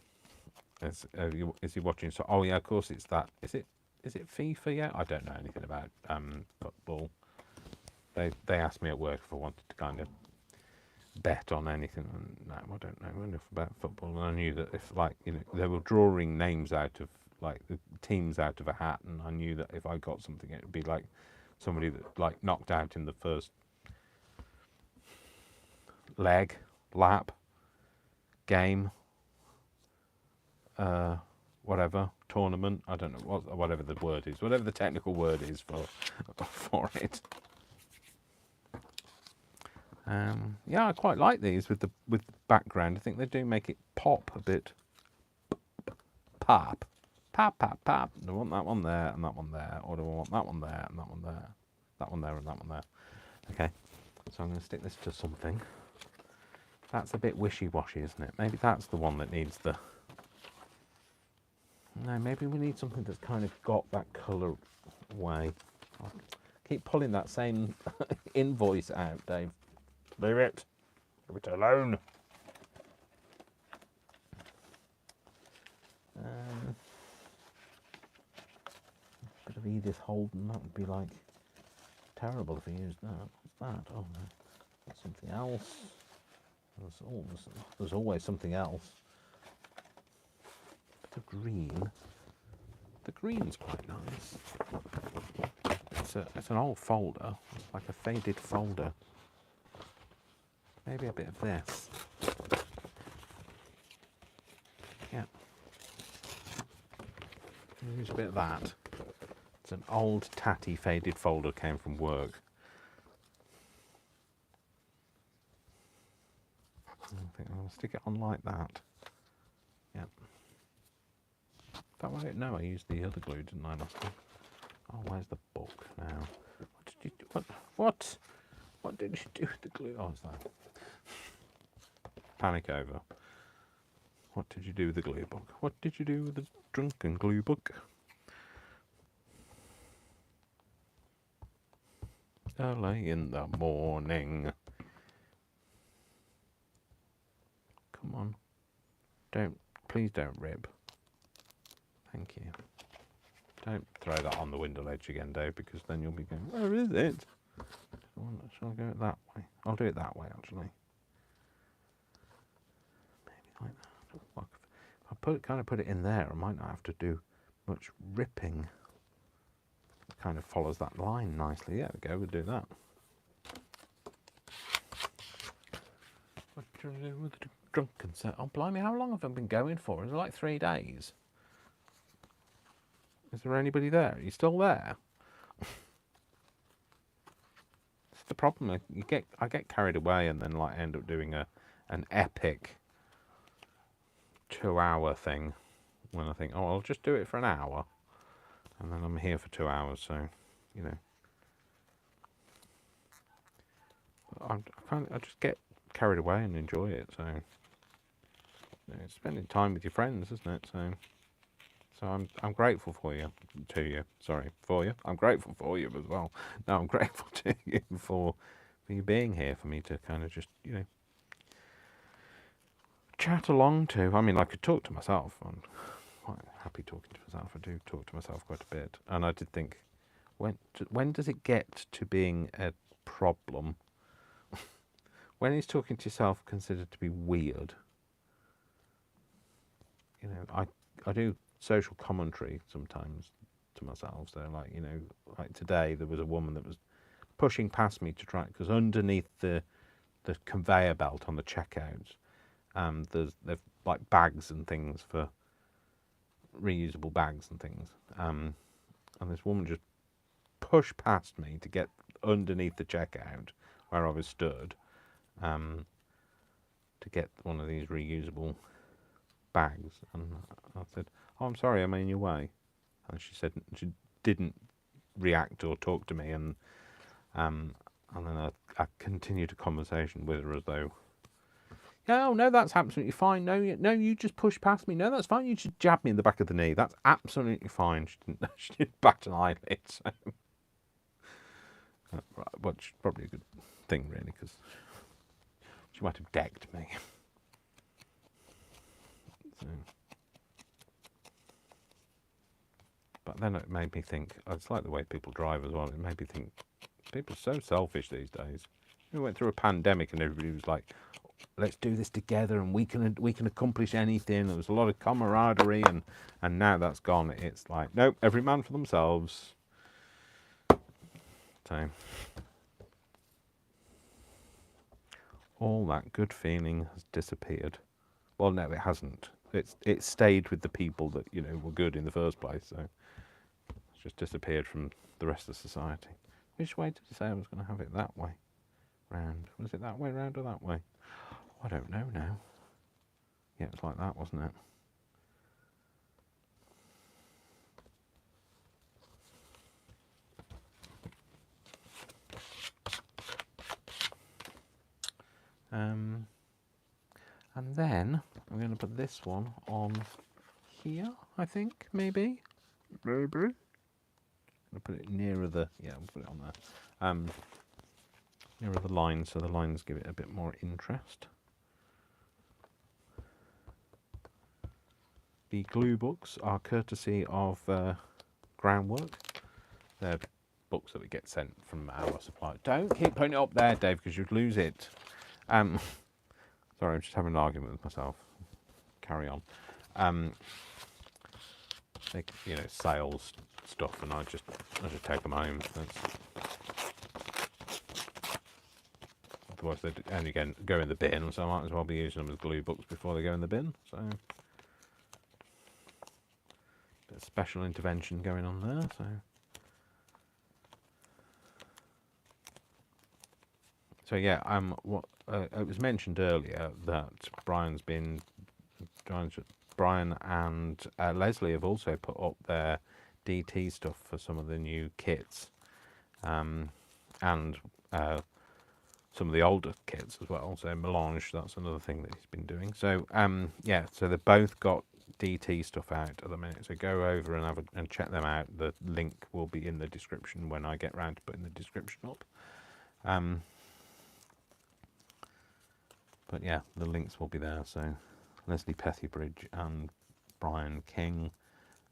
Speaker 1: is he watching? So, oh yeah, of course it's that. Is it FIFA yet? I don't know anything about football. They asked me at work if I wanted to kind of bet on anything. And no, I don't know enough about football. And I knew that if, like, you know, they were drawing names out of, like, the teams out of a hat, and I knew that if I got something, it would be like somebody that, like, knocked out in the first lap, game, whatever, tournament. I don't know whatever the word is, whatever the technical word is for it. Yeah, I quite like these with the background. I think they do make it pop a bit. Pop. Do I want that one there and that one there, or do I want that one there and that one there, that one there and that one there? Okay, so I'm going to stick this to something. That's a bit wishy-washy, isn't it? Maybe that's the one that needs the... No, maybe we need something that's kind of got that colour way. I'll keep pulling that same invoice out, Dave. Leave it. Leave it alone. Bit of Edith Holden, that would be like terrible if he used that. What's that? Oh no, that's something else. There's always something else. Bit of green. The green's quite nice. It's an old folder. It's like a faded folder. Maybe a bit of this. Yeah. Use a bit of that. It's an old tatty faded folder, came from work. stick it on like that. Yep. That way, no, I used the other glue, didn't I, last time? Oh, where's the book now? What did you do? What did you do with the glue? Oh, it's that. Panic over. What did you do with the glue book? What did you do with the drunken glue book? Early in the morning. Come on. Please don't rib. Thank you. Don't throw that on the window ledge again, Dave, because then you'll be going, where is it? Shall I go it that way? I'll do it that way, actually. Maybe like that. If I kind of put it in there, I might not have to do much ripping. It kind of follows that line nicely. There we go, we'll do that. What do you do with the drunken set? Oh, blimey, how long have I been going for? Is it like 3 days? Is there anybody there? Are you still there? It's the problem. I get carried away and then like end up doing an epic 2-hour thing when I think, oh, I'll just do it for an hour, and then I'm here for 2 hours. So, you know, I just get carried away and enjoy it. So, you know, it's spending time with your friends, isn't it? So I'm grateful for you. I'm grateful for you as well. No, I'm grateful to you for you being here for me to kind of just, you know, chat along to. I mean, I could talk to myself. I'm quite happy talking to myself. I do talk to myself quite a bit. And I did think, when does it get to being a problem? When is talking to yourself considered to be weird? You know, I do social commentary sometimes to myself. So, like, you know, like today there was a woman that was pushing past me to try, because underneath the conveyor belt on the checkout, there's like bags and things for reusable bags and things. And this woman just pushed past me to get underneath the checkout where I was stood, to get one of these reusable bags. And I said, "Oh, I'm sorry, I'm in your way." And she said she didn't react or talk to me, and then I continued a conversation with her as though, "Oh no, that's absolutely fine. No, you just pushed past me. No, that's fine. You just jabbed me in the back of the knee. That's absolutely fine." She didn't bat an eyelid. So, which is probably a good thing, really, because she might have decked me. So, but then it made me think, it's like the way people drive as well. It made me think, people are so selfish these days. We went through a pandemic and everybody was like, let's do this together and we can accomplish anything. There was a lot of camaraderie, and now that's gone. It's like, nope, every man for themselves. So all that good feeling has disappeared. Well, no, it hasn't. It stayed with the people that, you know, were good in the first place. So it's just disappeared from the rest of society. Which way did you say I was going to have it? That way? Round? Was it that way round or that way? I don't know now. Yeah, it was like that, wasn't it? And then I'm going to put this one on here, I think, maybe. I'm going to put it nearer the, yeah, I'll put it on there. Nearer the lines, so the lines give it a bit more interest. The glue books are courtesy of Groundwork. They're books that we get sent from our supplier. Don't keep putting it up there, Dave, because you'd lose it. Sorry, I'm just having an argument with myself. Carry on. They, you know, sales stuff, and I just take them home. Otherwise, they only go in the bin, so I might as well be using them as glue books before they go in the bin. So, bit of special intervention going on there. So yeah, what it was mentioned earlier that Brian and Leslie have also put up their DT stuff for some of the new kits, and some of the older kits as well. So Melange, that's another thing that he's been doing. So yeah, so they've both got DT stuff out at the minute. So go over and check them out. The link will be in the description when I get round to putting the description up. But yeah, the links will be there. So Leslie Pethybridge and Brian King.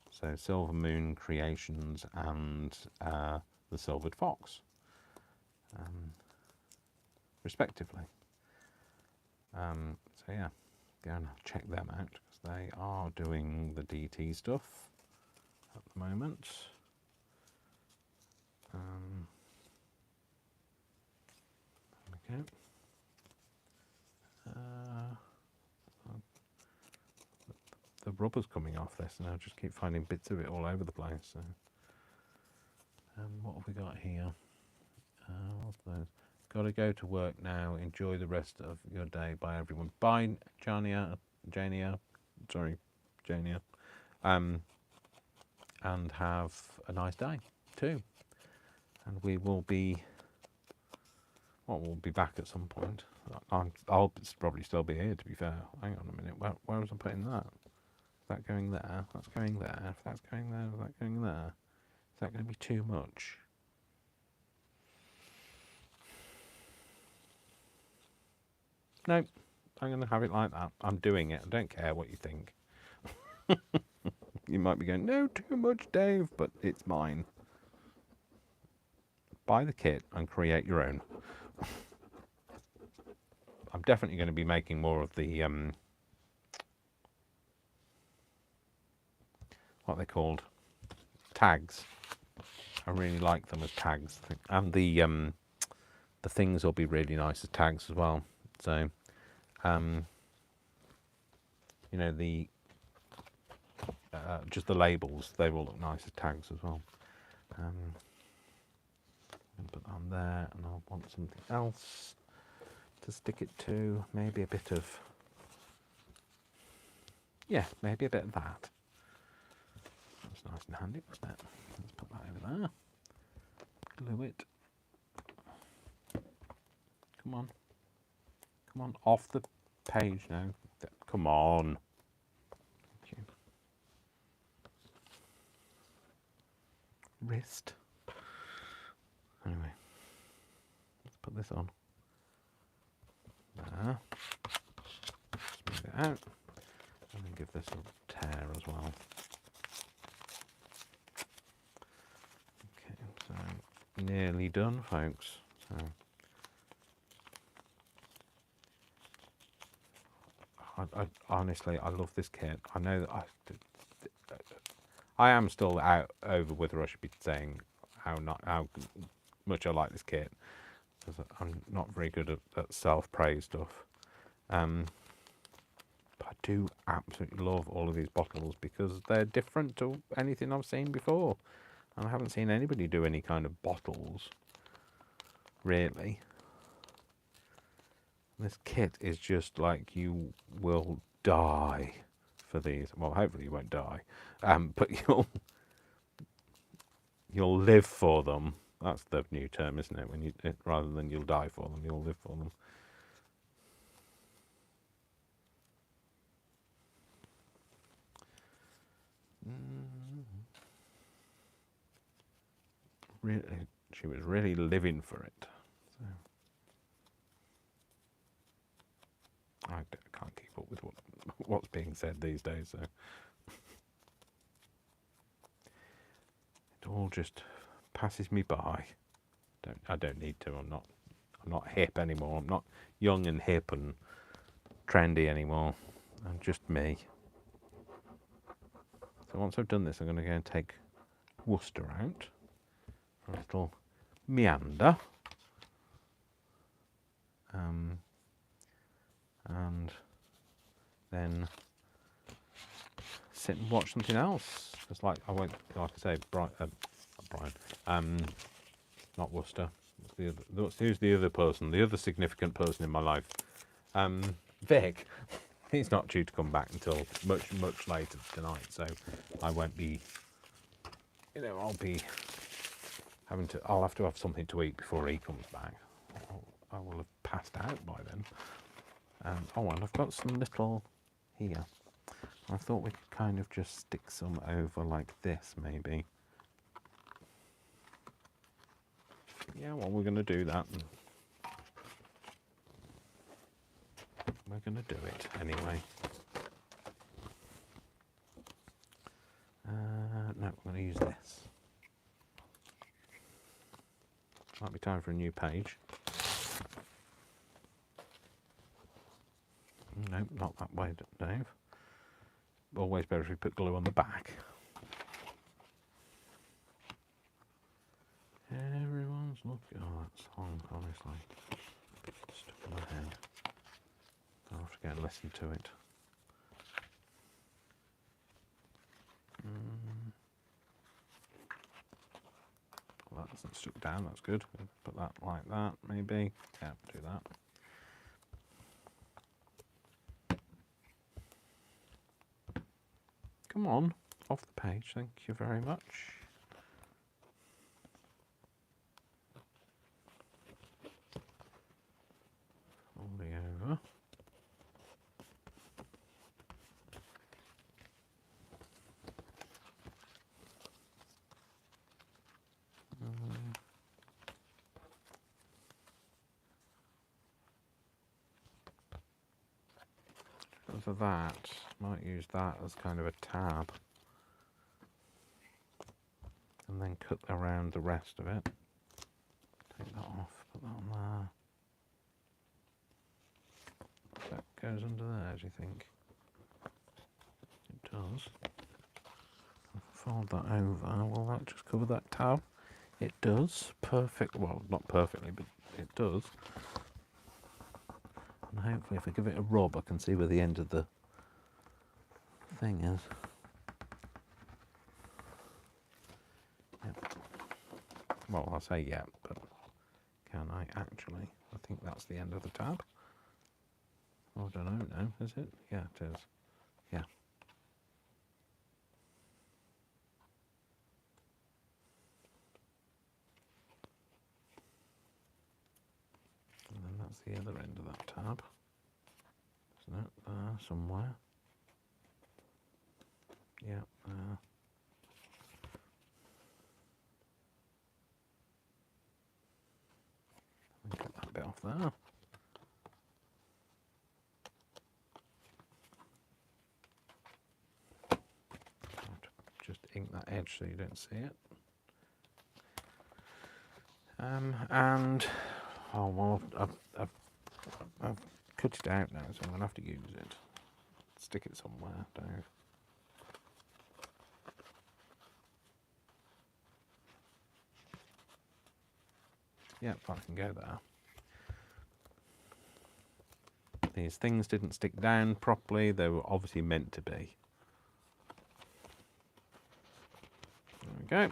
Speaker 1: So Silver Moon Creations and the Silvered Fox, respectively. So yeah, go and check them out because they are doing the DT stuff at the moment. Okay. The rubber's coming off this and I just keep finding bits of it all over the place. So, what have we got here? What's those? Got to go to work now. Enjoy the rest of your day. Bye, everyone. Bye, Jania. Sorry, Jania. And have a nice day too. And we will be. Well, we'll be back at some point. I'll probably still be here. To be fair. Hang on a minute. Where was I putting that? Is that going there? That's going there. If that's going there, is that going there? Is that going to be too much? No, I'm going to have it like that. I'm doing it. I don't care what you think. You might be going, no, too much, Dave, but it's mine. Buy the kit and create your own. I'm definitely going to be making more of the, what are they called? Tags. I really like them as tags. And the things will be really nice as tags as well. So, you know, just the labels, they will look nice as tags as well. Put that on there, and I'll want something else to stick it to. Maybe a bit of, yeah, maybe a bit of that. That's nice and handy, wasn't it? Let's put that over there. Glue it. Come on. Come on, off the page now. Come on. Thank you. Wrist. Anyway, let's put this on. There. Smooth it out. And then give this a tear as well. Okay, so nearly done, folks. So I honestly, I love this kit. I know that I am still out over whether I should be saying how much I like this kit, because I'm not very good at self-praise stuff. But I do absolutely love all of these bottles because they're different to anything I've seen before, and I haven't seen anybody do any kind of bottles, really. This kit is just like, you will die for these. Well, hopefully you won't die, but you'll live for them. That's the new term, isn't it? When rather than you'll die for them, you'll live for them. Really, she was really living for it. So. I can't keep up with what's being said these days, so it all just passes me by. I don't need to. I'm not hip anymore. I'm not young and hip and trendy anymore. I'm just me. So once I've done this, I'm going to go and take Worcester out for a little meander. And then sit and watch something else. Just like I won't, like I say, Brian, not Worcester. Who's the other person? The other significant person in my life? Vic. He's not due to come back until much later tonight, so I won't be. I'll be having to. I'll have to have something to eat before he comes back. I will have passed out by then. Oh, and I've got some little here. I thought we could kind of just stick some over like this, maybe. Yeah, well, we're going to do that. We're going to do it anyway. No, I'm going to use this. Might be time for a new page. No, not that way, Dave. Always better if we put glue on the back. Everyone's looking. Oh, that song, honestly. Stuck in my head. I'll have to go and listen to it. Well, that hasn't stuck down, that's good. Put that like that, maybe. Yeah, do that. Come on, off the page, thank you very much. Folding over. For that, might use that as kind of a tab and then cut around the rest of it. Take that off, put that on there. That goes under there, do you think? It does. Fold that over, will that just cover that tab? It does. Perfect, well, not perfectly, but it does. And hopefully if I give it a rub, I can see where the end of the thing is. Yep. Well, I say yeah, but can I actually? I think that's the end of the tab. Oh, I don't know now, is it? Yeah, it is. Yeah. And then that's the other end of that tab. Isn't it? There, somewhere. Yeah, there. Get that bit off there. Just ink that edge so you don't see it. And oh well, I've cut it out now, so I'm gonna have to use it. Stick it somewhere, Dave. Yep, I can go there. These things didn't stick down properly. They were obviously meant to be. There we go.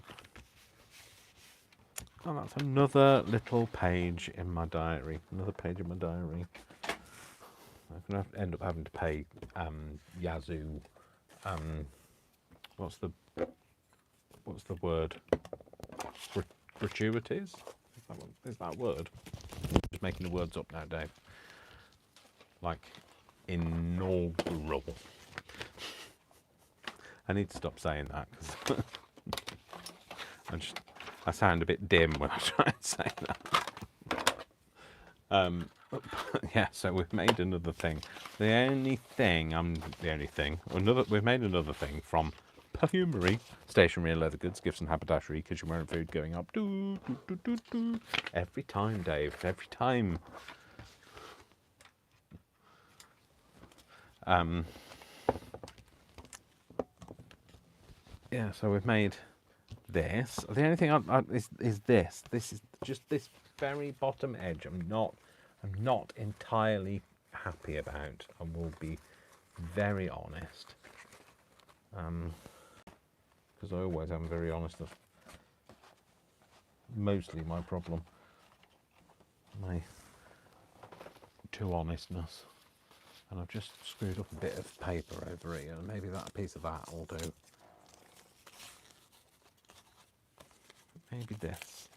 Speaker 1: Oh, that's another little page in my diary. Another page in my diary. I'm going to end up having to pay Yazoo. What's the word? Gratuities? Is that word? I'm just making the words up now, Dave. Like inaugural. I need to stop saying that because I sound a bit dim when I try and say that. Yeah, so we've made another thing. We've made another thing from Perfumery, stationery and leather goods, gifts and haberdashery, kitchenware and food going up. Every time, Dave, every time. Yeah, so we've made this. The only thing is this. This is just this very bottom edge. I'm not entirely happy about. I will be very honest. Because I always am very honest. That's mostly my problem. my too honestness. And I've just screwed up a bit of paper over here. Maybe that piece of that will do. Maybe this.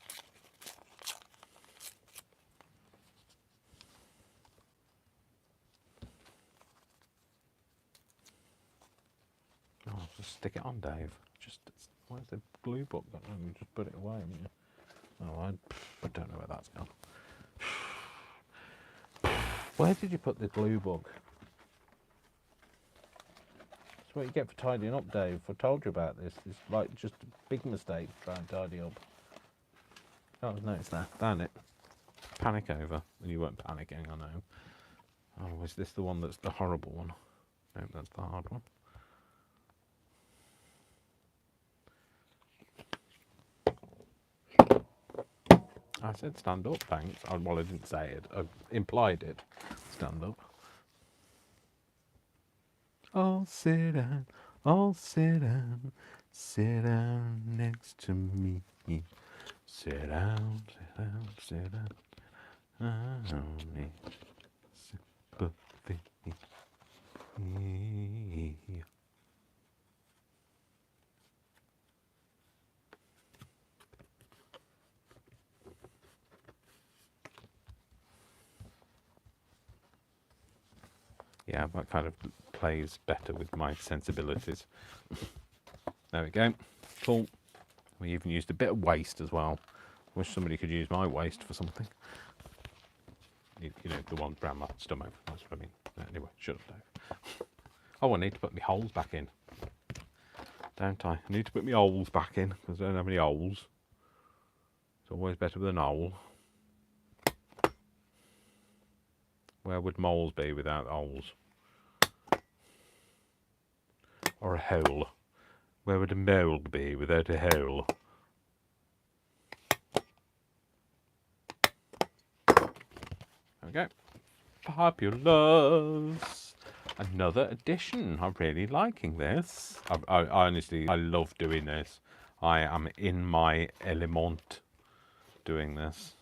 Speaker 1: Oh, just stick it on, Dave. Just, where's the glue book? Just put it away. Oh, I don't know where that's gone. Where did you put the glue book? That's what you get for tidying up, Dave. I told you about this. It's like just a big mistake to try and tidy up. Oh, no, it's there. Damn it. Panic over. You weren't panicking, I know. Oh, is this the one that's the horrible one? No, that's the hard one. I said stand up, thanks. Well, I didn't say it. I implied it. Stand up. Oh, sit down. Oh, sit down next to me. Sit down, sit down, sit down. I only sympathy. Yeah, that kind of plays better with my sensibilities. There we go. Cool. We even used a bit of waste as well. Wish somebody could use my waste for something. You know, the one around my stomach. That's what I mean. Anyway, shut up, Dave. Oh, I need to put my holes back in. Don't I? I need to put my holes back in because I don't have any holes. It's always better with an hole. Where would moles be without holes? Or a hole? Where would a mole be without a hole? There we go. Fabulous. Another edition. I'm really liking this. I honestly, I love doing this. I am in my element doing this.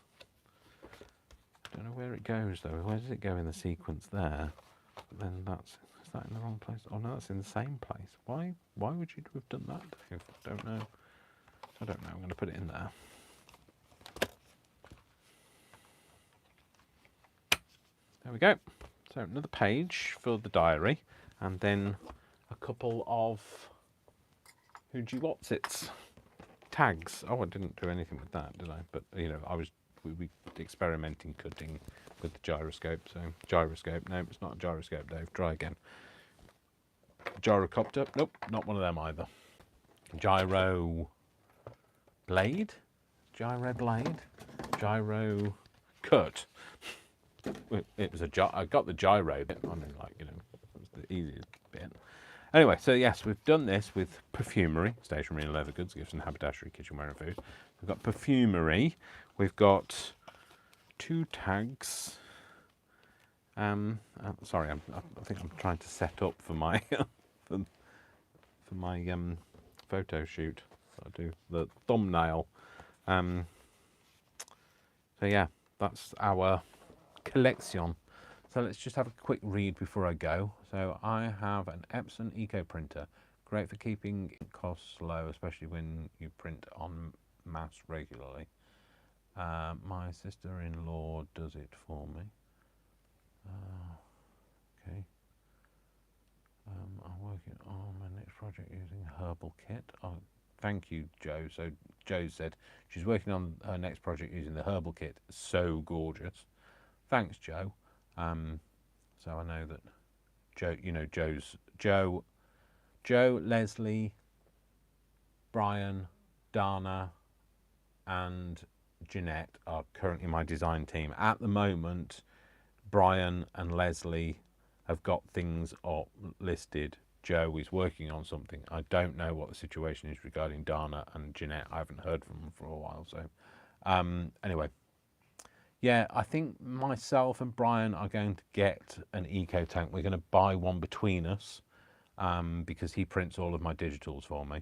Speaker 1: I don't know where it goes though. Where does it go in the sequence there? But then is that in the wrong place? Oh no, that's in the same place. Why would you have done that, Dave? I don't know. I'm going to put it in there. There we go. So another page for the diary, and then a couple of who'd-you-whatsits tags. Oh, I didn't do anything with that, did I? But you know, we experimenting cutting with the gyroscope. So gyroscope. No, it's not a gyroscope, Dave. Try again. Gyrocopter. Nope, not one of them either. Gyro blade. Gyro blade. Gyro cut. It was I got the gyro bit. I mean, like, you know, it was the easiest bit. Anyway, so yes, we've done this with perfumery, stationery and leather goods, gifts and haberdashery, kitchenware and food. We've got perfumery. We've got 2 tags. Sorry, I think I'm trying to set up for my for my photo shoot. So I do the thumbnail. So yeah, that's our collection. So let's just have a quick read before I go. So I have an Epson Eco printer, great for keeping costs low, especially when you print en masse regularly. My sister-in-law does it for me. Okay. I'm working on my next project using Herbal Kit. Oh, thank you, Joe. So Joe said she's working on her next project using the Herbal Kit. So gorgeous. Thanks, Joe. So I know that Joe, you know, Joe, Leslie, Brian, Dana, and Jeanette are currently my design team. At the moment, Brian and Leslie have got things up listed. Joe is working on something. I don't know what the situation is regarding Dana and Jeanette. I haven't heard from them for a while. So anyway, yeah, I think myself and Brian are going to get an eco tank. We're going to buy one between us because he prints all of my digitals for me.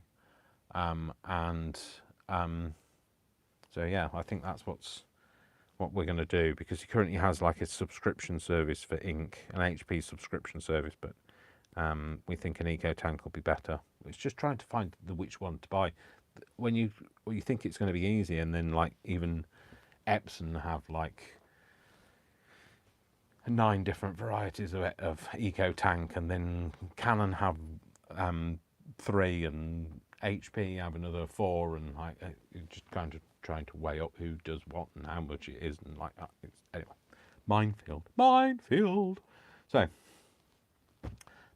Speaker 1: So yeah, I think that's what's what we're going to do, because he currently has like a subscription service for ink, an HP subscription service, but we think an eco tank will be better. It's just trying to find which one to buy. When you think it's going to be easy, and then like even Epson have like 9 different varieties of eco tank, and then Canon have 3, and HP have another 4, and like just kind of trying to weigh up who does what and how much it is, and like that. Anyway, minefield. So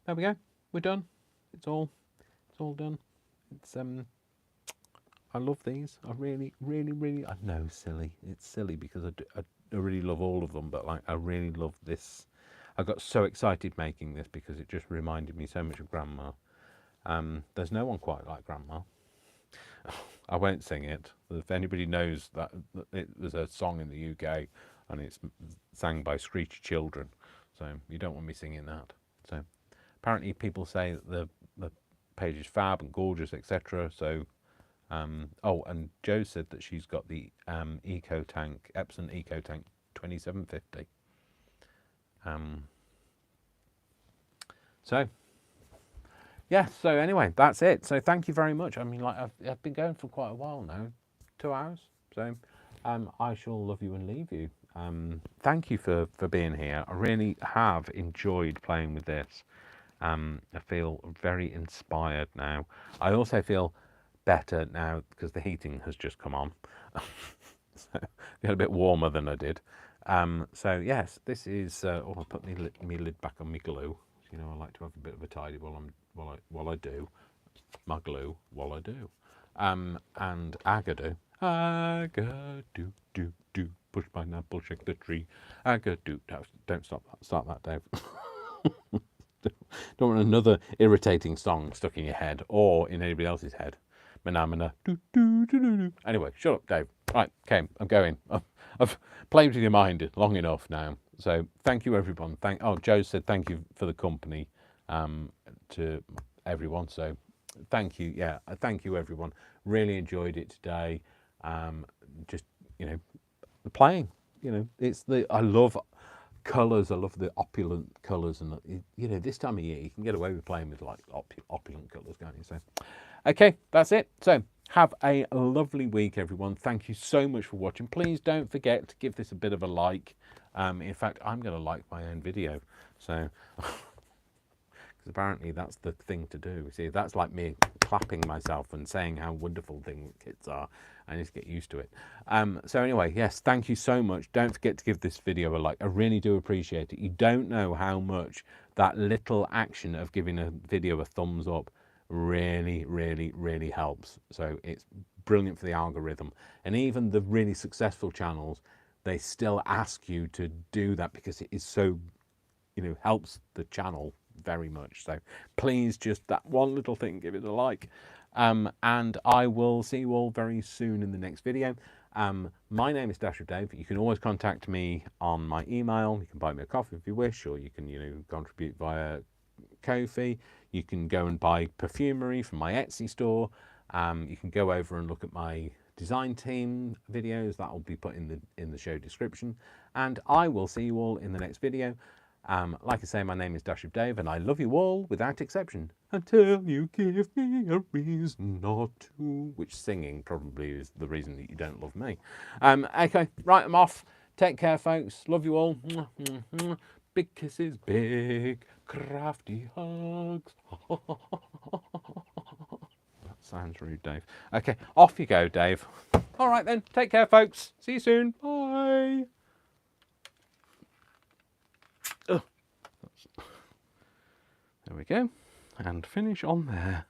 Speaker 1: there we go. We're done. It's all done. It's I love these. I really. I know, silly. It's silly because I really love all of them, but like I really love this. I got so excited making this because it just reminded me so much of Grandma. There's no one quite like Grandma. I won't sing it. If anybody knows that, there's a song in the UK and it's sang by Screechy Children, so you don't want me singing that. So apparently people say that the page is fab and gorgeous, etc. So oh, and Jo said that she's got the Eco Tank, Epson Eco Tank 2750. So yeah, so anyway, that's it. So thank you very much. I mean, like I've been going for quite a while now, 2 hours. So I shall love you and leave you. Thank you for being here. I really have enjoyed playing with this. I feel very inspired now. I also feel better now because the heating has just come on. So I got a bit warmer than I did. So yes, this is. Oh, I'll put me lid back on my glue. You know, I like to have a bit of a tidy while I do my glue while I do. And agado do push my napple, shake the tree. Agado. Don't stop that, Dave. Don't want another irritating song stuck in your head or in anybody else's head. Manamana. Anyway, shut up, Dave. Right, okay, I'm going. I've played with your mind long enough now. So thank you, everyone. Jo said thank you for the company to everyone. So thank you. Yeah, thank you, everyone. Really enjoyed it today. Just, you know, playing. You know, I love colours. I love the opulent colours, and you know, this time of year you can get away with playing with like opulent colours, can't you? So, okay, that's it. So have a lovely week, everyone. Thank you so much for watching. Please don't forget to give this a bit of a like. In fact, I'm going to like my own video. So, because apparently that's the thing to do. See, that's like me clapping myself and saying how wonderful kits are. I need to get used to it. So anyway, yes, thank you so much. Don't forget to give this video a like. I really do appreciate it. You don't know how much that little action of giving a video a thumbs up really helps. So it's brilliant for the algorithm. And even the really successful channels, they still ask you to do that because it is so, you know, helps the channel very much. So please, just that one little thing, give it a like. And I will see you all very soon in the next video. My name is Dash of Dave. You can always contact me on my email. You can buy me a coffee if you wish, or you can, you know, contribute via Ko-fi. You can go and buy Perfumery from my Etsy store. You can go over and look at my design team videos. That will be put in the show description. And I will see you all in the next video. Like I say, my name is Dash of Dave, and I love you all without exception. Until you give me a reason not to. Which singing probably is the reason that you don't love me. Okay, right, I'm off. Take care, folks. Love you all. Big kisses, big crafty hugs. That sounds rude, Dave. Okay, off you go, Dave. All right then, take care, folks. See you soon. Bye. There we go. And finish on there.